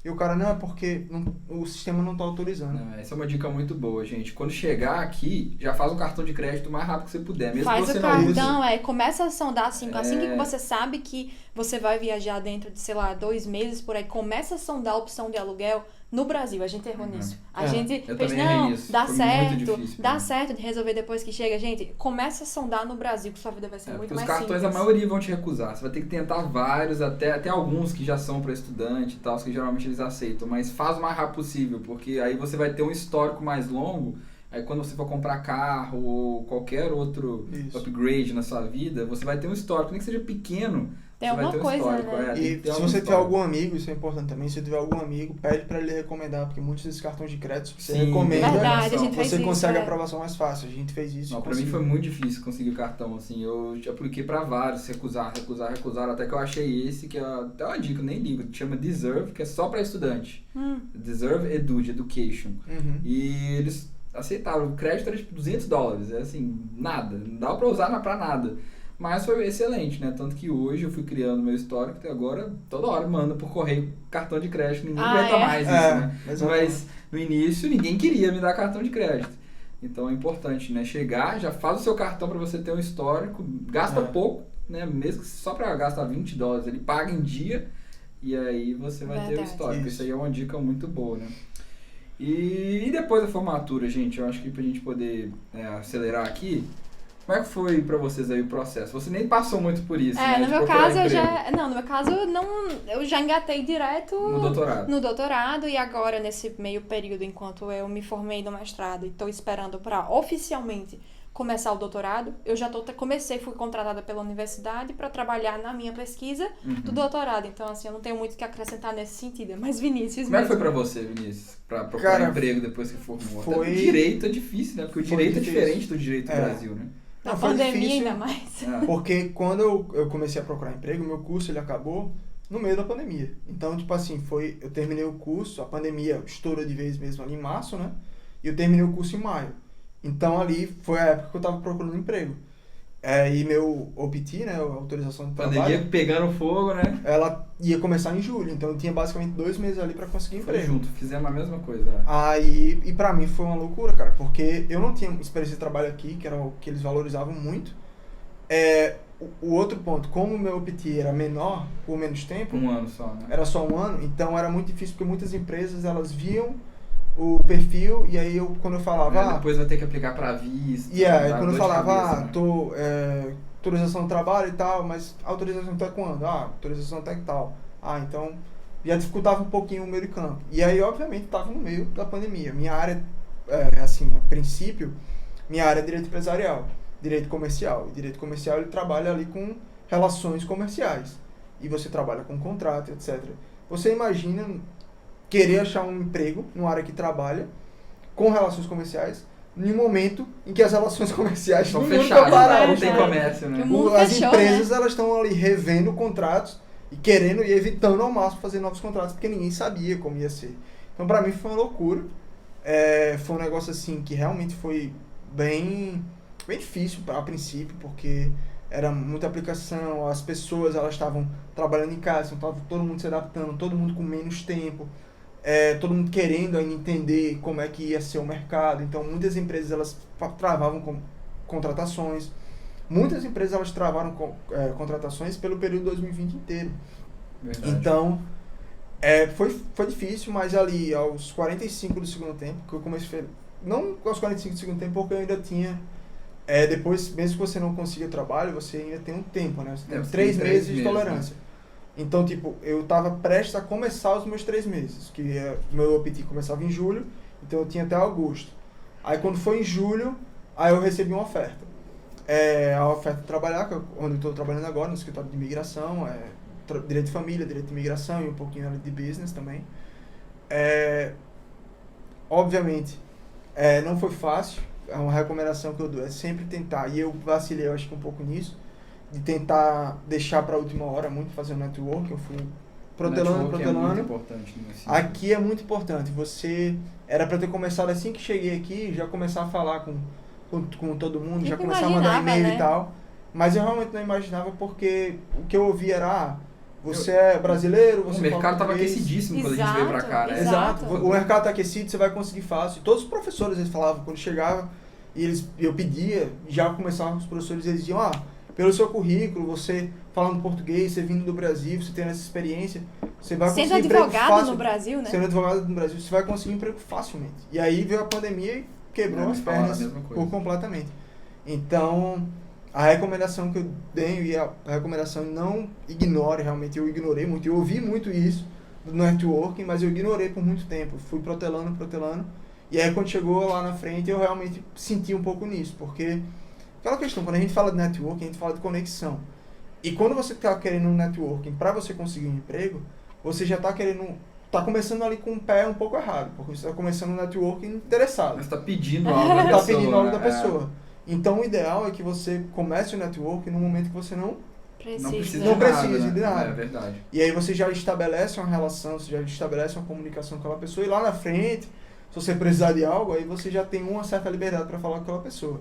E o cara, não, é porque o sistema não tá autorizando. Não, essa é uma dica muito boa, gente. Quando chegar aqui, já faz um cartão de crédito o mais rápido que você puder. Mesmo Faz que você o não use. cartão, começa a sondar assim que É. você sabe que você vai viajar dentro de, sei lá, 2 meses por aí, começa a sondar a opção de aluguel no Brasil. A gente errou nisso. A gente Eu fez, também errei não, nisso. dá Foi muito certo, difícil pra dá mim. certo de resolver depois que chega. Gente, começa a sondar no Brasil, que sua vida vai ser muito Porque os mais cartões, simples. a maioria vão te recusar. Você vai ter que tentar vários, até alguns que já são para estudante e tal, que geralmente eles aceitam. Mas faz o mais rápido possível, porque aí você vai ter um histórico mais longo. Aí quando você for comprar carro ou qualquer outro Isso. upgrade na sua vida, você vai ter um histórico, nem que seja pequeno. Tem você vai alguma ter um coisa, histórico. né? Tem E que ter se algum você tiver histórico. algum amigo, isso é importante também, se você tiver algum amigo, pede pra ele recomendar, porque muitos desses cartões de crédito você Sim, recomenda, Verdade, a gente fez você isso, consegue a é. aprovação mais fácil. A gente fez isso. Não, e pra mim conseguiu. foi muito difícil conseguir o cartão, assim, eu já apliquei pra vários, recusaram, até que eu achei esse, que é até uma dica, eu nem ligo, chama Deserve, que é só pra estudante. Deserve Education. Uhum. E eles aceitaram, o crédito era tipo $200, é assim, nada, não dava pra usar pra nada. Mas foi excelente, né? Tanto que hoje eu fui criando meu histórico e agora toda hora manda por correio cartão de crédito, ninguém aguenta mais isso, né? exatamente. Mas no início ninguém queria me dar cartão de crédito. Então é importante, né? Chegar, já faz o seu cartão para você ter um histórico, gasta pouco, né? Mesmo que só para gastar $20, ele paga em dia e aí você vai ter o Verdade. histórico. Isso. Isso aí é uma dica muito boa, né? E depois da formatura, gente, eu acho que pra gente poder acelerar aqui, como é que foi pra vocês aí o processo? Você nem passou muito por isso, né? No de meu procurar caso emprego. no meu caso eu já engatei direto No doutorado. no doutorado e agora nesse meio período enquanto eu me formei no mestrado e estou esperando para oficialmente começar o doutorado, eu já fui contratada pela universidade para trabalhar na minha pesquisa do doutorado. Então assim, eu não tenho muito o que acrescentar nesse sentido, mas Vinícius Como é que foi mesmo. pra você, Vinícius? Pra procurar Cara, emprego depois que formou? foi- Até o direito é difícil, né? Porque o foi direito difícil. é diferente do direito do É. Brasil, né? Na Não, foi pandemia difícil. ainda mais. É. Porque quando eu comecei a procurar emprego, meu curso ele acabou no meio da pandemia. Então, tipo assim, eu terminei o curso, a pandemia estourou de vez mesmo ali em março, né? E eu terminei o curso em maio. Então ali foi a época que eu tava procurando emprego. E meu OPT, né, a autorização de Pandemia trabalho, pegando fogo, né? ela ia começar em julho. Então eu tinha basicamente 2 meses ali pra conseguir Foi emprego. junto, fizemos a mesma coisa. né? Aí, e pra mim foi uma loucura, cara, porque eu não tinha experiência de trabalho aqui, que era o que eles valorizavam muito. O outro ponto, como o meu OPT era menor, por menos tempo, Um ano só, né? era só 1 ano, então era muito difícil, porque muitas empresas, elas viam o perfil, e aí quando eu falava, Depois vai ter que aplicar pra visto. e aí dá quando eu dor de falava, cabeça, né? autorização de trabalho e tal, mas autorização até quando? Autorização até que tal. Então já dificultava um pouquinho o meio de campo. E aí, obviamente, estava no meio da pandemia. Minha área, assim, a princípio, minha área é direito empresarial, direito comercial. E direito comercial, ele trabalha ali com relações comerciais. E você trabalha com contrato, etc. Você imagina querer achar um emprego numa área que trabalha com relações comerciais, em um momento em que as relações comerciais Estão no mundo fechadas, estão paradas. não tem né? comércio, né? Que o mundo As fechou, empresas, né? elas estão ali revendo contratos e querendo e evitando ao máximo fazer novos contratos, porque ninguém sabia como ia ser. Então, pra mim, foi uma loucura. Foi um negócio, assim, que realmente foi bem difícil a princípio, porque era muita aplicação, as pessoas, elas estavam trabalhando em casa, então estava todo mundo se adaptando, todo mundo com menos tempo, todo mundo querendo ainda entender como é que ia ser o mercado. Então, muitas empresas, elas travavam com contratações. Muitas empresas, elas travaram contratações pelo período 2020 inteiro. Verdade. Então, foi difícil, mas ali aos 45 do segundo tempo, que eu comecei, não aos 45 do segundo tempo, porque eu ainda tinha, depois, mesmo que você não consiga trabalho, você ainda tem um tempo, né? Você tem Você 3 tem meses 3 de meses, tolerância. Então, tipo, eu tava prestes a começar os meus 3 meses, que meu OPT começava em julho, Então eu tinha até agosto. Aí quando foi em julho, aí eu recebi uma oferta. A oferta de trabalhar, onde eu estou trabalhando agora, no escritório de imigração, direito de família, direito de imigração e um pouquinho de business também. Obviamente, não foi fácil. É uma recomendação que eu dou, é sempre tentar, e eu vacilei, eu acho que um pouco nisso, de tentar deixar para a última hora muito fazer o network. Eu fui protelando. É muito importante nesse Aqui é muito importante. Era para ter começado assim que cheguei aqui, já começar a falar com todo mundo, já começar a mandar e-mail, né? E tal. Mas eu realmente não imaginava, porque o que eu ouvi era, você é brasileiro, você o mercado estava aquecidíssimo quando a gente veio pra cá, né? Exato. O mercado está aquecido, você vai conseguir fácil. Todos os professores, eles falavam, quando chegava, eu pedia, já começavam os professores, eles diziam, pelo seu currículo, você falando português, você vindo do Brasil, você tendo essa experiência, você vai conseguir emprego fácil. Sendo advogado no Brasil, né? Sendo advogado no Brasil, você vai conseguir emprego facilmente. E aí veio a pandemia e quebrou as pernas completamente. Então, a recomendação que eu tenho, e a recomendação não ignore, realmente eu ignorei muito, eu ouvi muito isso do networking, mas eu ignorei por muito tempo, fui protelando, e aí quando chegou lá na frente eu realmente senti um pouco nisso, porque aquela questão, quando a gente fala de networking, a gente fala de conexão, e quando você está querendo um networking para você conseguir um emprego, você já está começando ali com o pé um pouco errado, porque você está começando um networking interessado. Você está pedindo algo da pessoa. Está pedindo algo da pessoa. Então o ideal é que você comece o networking no momento que você não precisa de nada. É verdade. E aí você já estabelece uma relação, você já estabelece uma comunicação com aquela pessoa, e lá na frente, se você precisar de algo, aí você já tem uma certa liberdade para falar com aquela pessoa.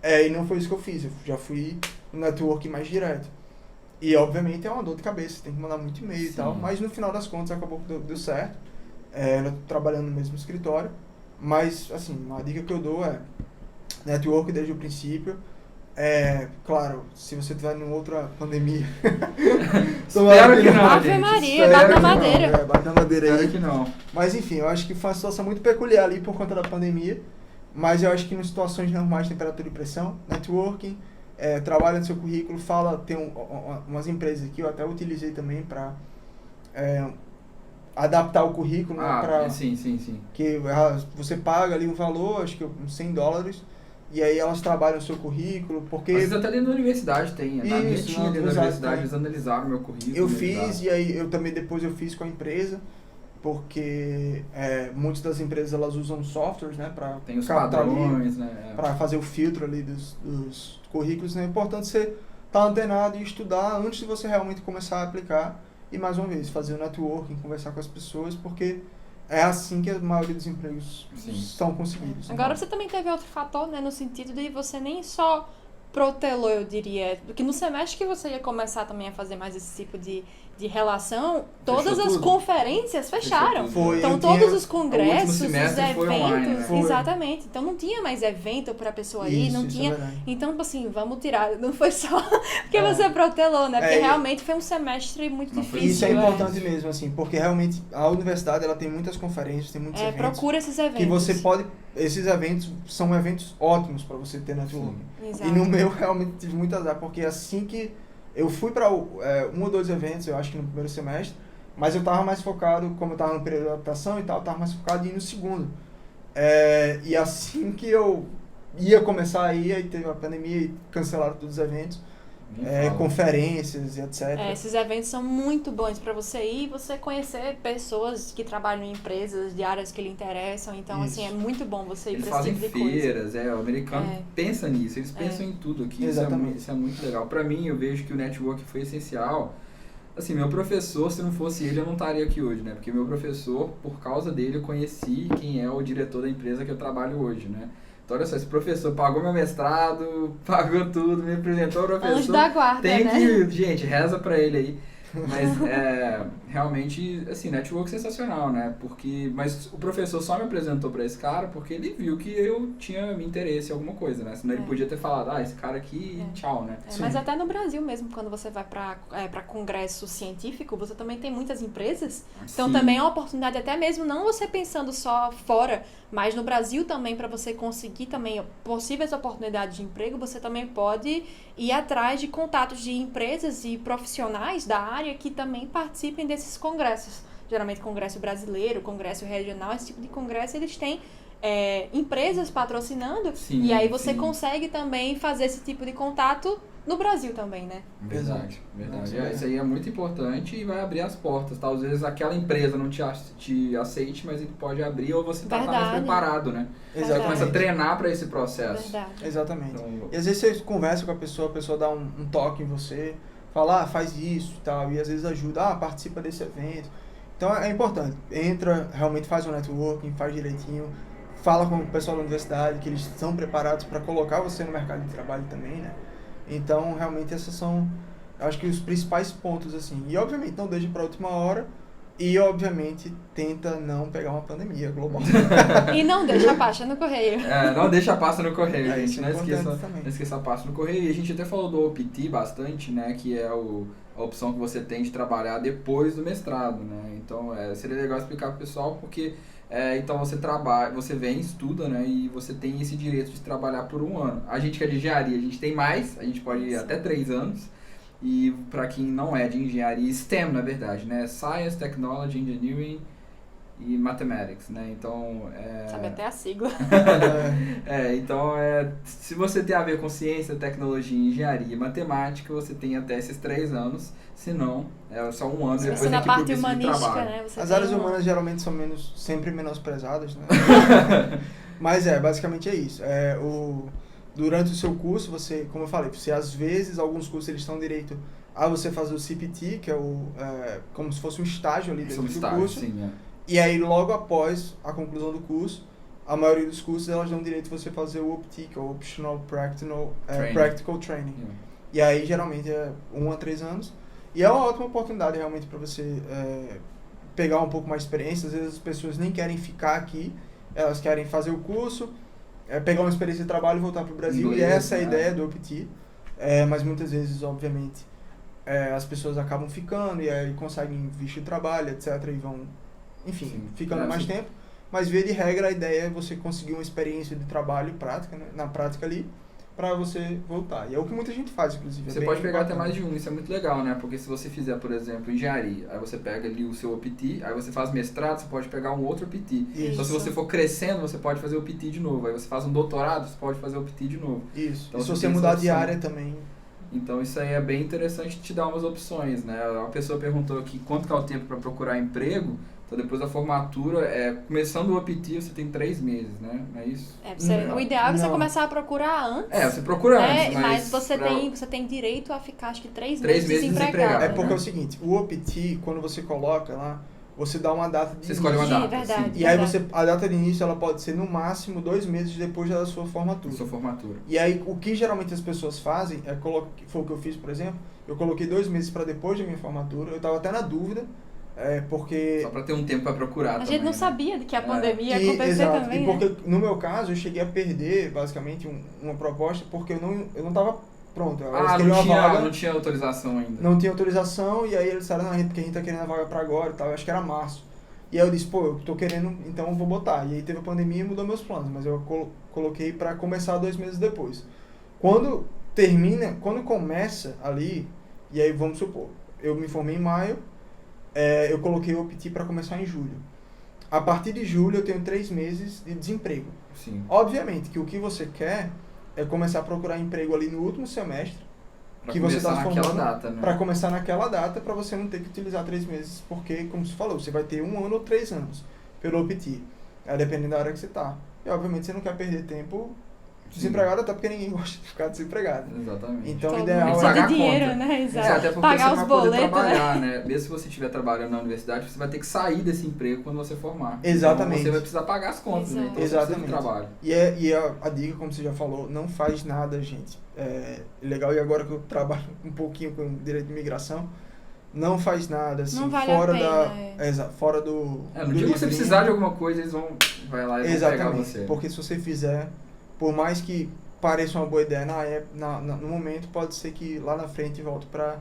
E não foi isso que eu fiz, eu já fui no networking mais direto. E obviamente é uma dor de cabeça, tem que mandar muito e-mail e tal, mas no final das contas acabou que deu certo. Eu tô trabalhando no mesmo escritório, mas assim, uma dica que eu dou é network desde o princípio. Claro, se você tiver em outra pandemia. Espero que não. Ave Maria, bate na madeira. Bate na madeira aí. Espero que não. Mas enfim, eu acho que foi uma situação muito peculiar ali por conta da pandemia. Mas eu acho que em situações normais de temperatura e pressão, networking, trabalha no seu currículo, tem umas empresas aqui, eu até utilizei também para adaptar o currículo, né, sim. Que você paga ali um valor, acho que uns $100, e aí elas trabalham o seu currículo, porque... Às vezes até dentro da universidade tem, na minha tinha dentro da universidade, eles analisaram o meu currículo. Eu fiz, e aí eu também depois eu fiz com a empresa, porque muitas das empresas elas usam softwares, né, para tem os padrões, né, para fazer o filtro ali dos currículos, né? É importante você estar antenado e estudar antes de você realmente começar a aplicar, e mais uma vez fazer o networking, conversar com as pessoas, porque é assim que a maioria dos empregos são conseguidos. Agora você também teve outro fator, né, no sentido de você nem só protelou, eu diria, porque no semestre que você ia começar também a fazer mais esse tipo de relação, todas as conferências fecharam. Então todos os congressos, os eventos, online, né? Exatamente. Então não tinha mais evento pra pessoa ir, não tinha. Então, assim, vamos tirar. Não foi só porque você protelou, né? Porque realmente foi um semestre muito difícil. Isso é importante mesmo, assim, porque realmente a universidade ela tem muitas conferências, tem muitos eventos. Procura esses eventos. Que você pode. Esses eventos são eventos ótimos para você ter networking. E no meu realmente tive muito azar, porque assim que eu fui para um ou dois eventos, eu acho que no primeiro semestre, mas eu tava mais focado, como eu tava no período de adaptação e tal, eu tava mais focado em ir no segundo. E assim que eu ia começar aí teve a pandemia e cancelaram todos os eventos, conferências e etc. Esses eventos são muito bons para você ir e você conhecer pessoas que trabalham em empresas de áreas que lhe interessam. Então, assim, é muito bom você ir para esse tipo de coisa. Eles fazem feiras, o americano pensa nisso, eles pensam em tudo aqui. Exatamente. Isso é muito legal. Para mim, eu vejo que o network foi essencial. Assim, meu professor, se não fosse ele, eu não estaria aqui hoje, né? Porque meu professor, por causa dele, eu conheci quem é o diretor da empresa que eu trabalho hoje, né? Então, olha só, esse professor pagou meu mestrado, pagou tudo, me apresentou o professor. Anjo da guarda, Gente, reza pra ele aí. Mas, realmente, assim, network sensacional, né? Mas o professor só me apresentou pra esse cara porque ele viu que eu tinha interesse em alguma coisa, né? Senão ele podia ter falado, esse cara aqui, tchau, né? Mas até no Brasil mesmo, quando você vai pra congresso científico, você também tem muitas empresas. Então, também é uma oportunidade, até mesmo, não você pensando só fora, mas no Brasil também, para você conseguir também possíveis oportunidades de emprego, você também pode ir atrás de contatos de empresas e profissionais da área que também participem desses congressos. geralmente congresso brasileiro, congresso regional, esse tipo de congresso, eles têm empresas patrocinando, Sim, e aí você sim. consegue também fazer esse tipo de contato no Brasil também, né? Verdade. Nossa, Isso aí é muito importante e vai abrir as portas, tá? Às vezes aquela empresa não te aceite, mas ele pode abrir ou você tá mais Verdade. preparado, né? Você Verdade. começa a treinar para esse processo. Verdade. Exatamente. Então, E às vezes você conversa com a pessoa dá um toque em você, fala, faz isso e tal, e às vezes ajuda, participa desse evento. Então é importante, entra, realmente faz um networking, faz direitinho, fala com o pessoal da universidade, que eles estão preparados para colocar você no mercado de trabalho também, né? Então, realmente, esses são, acho que, os principais pontos, assim. E, obviamente, não deixa para a última hora e, obviamente, tenta não pegar uma pandemia global. E não deixa a pasta no correio. não deixa a pasta no correio, É, gente. isso é Não esqueça, importante também. não esqueça a pasta no correio. E a gente até falou do OPT bastante, né? Que é a opção que você tem de trabalhar depois do mestrado, né? Então, seria legal explicar para o pessoal, porque... então você vem, estuda, né, e você tem esse direito de trabalhar por 1 ano. A gente que é de engenharia, a gente tem mais, a gente pode ir até 3 anos. E para quem não é de engenharia, STEM na verdade, né, Science, Technology, Engineering e Mathematics, né, então... Sabe até a sigla. Então, se você tem a ver com ciência, tecnologia, engenharia e matemática, você tem até esses 3 anos, se não, é só 1 ano Se depois você na que parte visto de humanística, trabalho. né? Você As tem áreas um- humanas geralmente são sempre menosprezadas, né? Mas basicamente é isso. Durante o seu curso, você, como eu falei, você às vezes, alguns cursos eles estão direito a você fazer o CPT, que é como se fosse um estágio ali dentro do curso. Sim, E aí, logo após a conclusão do curso, a maioria dos cursos elas dão direito a você fazer o OPT, que é o Optional Practical Training. E aí, geralmente, é 1 a 3 anos. E é uma ótima oportunidade, realmente, para você pegar um pouco mais de experiência. Às vezes, as pessoas nem querem ficar aqui, elas querem fazer o curso, pegar uma experiência de trabalho e voltar para o Brasil. Inglês, e essa é a né? ideia do OPT. Mas muitas vezes, obviamente, as pessoas acabam ficando e aí conseguem visto de trabalho, etc. E vão, enfim, Sim. ficando mais tempo. Mas, via de regra, a ideia é você conseguir uma experiência de trabalho prática, né? Na prática ali, para você voltar. E é o que muita gente faz, inclusive. Você pode pegar até mais de um, isso é muito legal, né? Porque se você fizer, por exemplo, engenharia, aí você pega ali o seu OPT, aí você faz mestrado, você pode pegar um outro OPT. Isso. Então, se você for crescendo, você pode fazer o OPT de novo. Aí você faz um doutorado, você pode fazer o OPT de novo. Isso. Então, e se você você tem mudar essa de opção. área também. Então, isso aí é bem interessante te dar umas opções, né? Uma pessoa perguntou aqui quanto que é o tempo para procurar emprego. Então, depois da formatura, começando o OPT, você tem 3 meses, né? Não é isso? O ideal é você Não. começar a procurar antes. Você procura né? antes, Mas você pra- tem direito a ficar, acho que 3 3 meses meses desempregado. desempregado. É porque né? é o seguinte, o OPT, quando você coloca lá, você dá uma data de Você escolhe uma início. data. Verdade. sim, E aí a data de início ela pode ser no máximo 2 meses depois da sua formatura. sua formatura. E aí o que geralmente as pessoas fazem, foi o que eu fiz, por exemplo, eu coloquei 2 meses para depois da minha formatura, eu estava até na dúvida, porque... Só para ter um tempo para procurar A também, gente não né? sabia de que a pandemia ia E, acontecer exato, também, e né? porque no meu caso eu cheguei a perder basicamente uma proposta porque eu não estava pronto. Eles queriam uma vaga, não tinha autorização ainda. não tinha autorização e aí eles disseram, não, porque a gente tá querendo a vaga para agora e tal, eu acho que era março. E aí eu disse, eu tô querendo, então eu vou botar. E aí teve a pandemia e mudou meus planos, mas eu coloquei para começar 2 meses depois. Quando começa ali, e aí vamos supor, eu me formei em maio, eu coloquei o OPT para começar em julho. A partir de julho eu tenho 3 meses de desemprego. Sim. Obviamente que o que você quer é começar a procurar emprego ali no último semestre, Pra que você começar está naquela formando, data, né? para começar naquela data, para você não ter que utilizar 3 meses, porque, como você falou, você vai ter 1 ano ou 3 anos pelo OPT, dependendo da área que você está. E, obviamente, você não quer perder tempo desempregado, até porque ninguém gosta de ficar desempregado. Exatamente. Então, o Todo ideal mundo é precisa pagar de a dinheiro, conta. né? Até Exato. porque Pagar você os vai poder boletos, trabalhar, né? né? Mesmo se você estiver trabalhando na universidade, você vai ter que sair desse emprego quando você formar. Exatamente. Então, você vai precisar pagar as contas, né? Então, você Exatamente. precisa de trabalho. E a dica, como você já falou, não faz nada, gente. Legal, e agora que eu trabalho um pouquinho com direito de imigração, não faz nada, assim, Não vale fora a pena, fora do No do dia que você livrinho. precisar de alguma coisa, eles vai lá e vão pegar Exatamente, você. porque se você fizer, por mais que pareça uma boa ideia no momento, pode ser que lá na frente volte para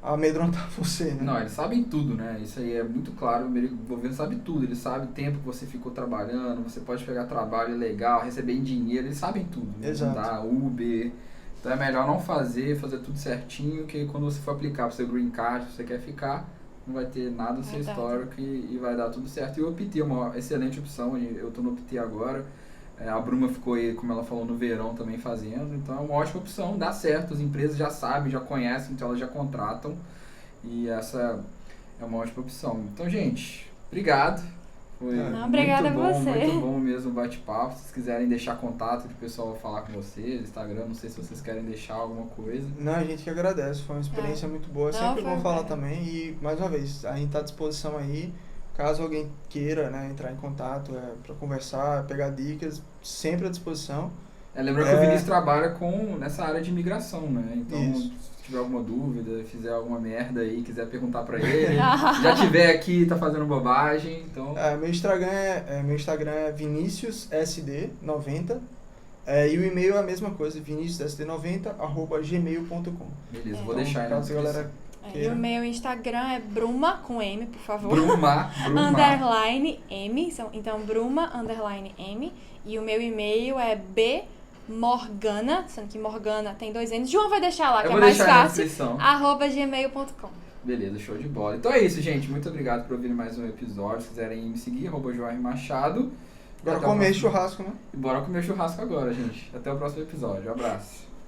amedrontar você, né? Não, eles sabem tudo, né? Isso aí é muito claro, o governo sabe tudo, eles sabem o tempo que você ficou trabalhando, você pode pegar trabalho legal, receber em dinheiro, eles sabem tudo. Né? Exato. Dá Uber. Então é melhor não fazer tudo certinho, que quando você for aplicar para o seu green card, se você quer ficar, não vai ter nada do seu Verdade. histórico e vai dar tudo certo. E o OPT é uma excelente opção, eu tô no OPT agora. A Bruma ficou aí, como ela falou, no verão também fazendo, então é uma ótima opção, dá certo, as empresas já sabem, já conhecem, então elas já contratam e essa é uma ótima opção. Então, gente, obrigado. Foi Não, obrigada a você. muito bom mesmo o bate-papo. Se vocês quiserem deixar contato para o pessoal falar com vocês, Instagram, não sei se vocês querem deixar alguma coisa. Não, a gente que agradece, foi uma experiência muito boa, Não, sempre foi bom falar bem. também e, mais uma vez, a gente está à disposição aí, caso alguém queira, né, entrar em contato para conversar, pegar dicas, sempre à disposição. Lembrando que o Vinícius trabalha nessa área de imigração, né? Então, Isso. se tiver alguma dúvida, fizer alguma merda aí, quiser perguntar pra ele, já tiver aqui, tá fazendo bobagem, então... Meu Instagram é viniciussd90 e o e-mail é a mesma coisa, viniciussd90@gmail.com. Beleza, vou deixar aí na caso a descrição. galera E queira. o meu Instagram é Bruma, com M, por favor. Bruma. Underline M, então Bruma, underline M. E o meu e-mail é bmorgana, sendo que Morgana tem 2 N's. João vai deixar lá, Eu que é vou mais deixar na fácil. descrição. @gmail.com. Beleza, show de bola. Então é isso, gente. Muito obrigado por ouvir mais um episódio. Se quiserem me seguir, @João Machado. Agora Até o comer próximo. churrasco, né? E bora comer churrasco agora, gente. Até o próximo episódio. Um abraço.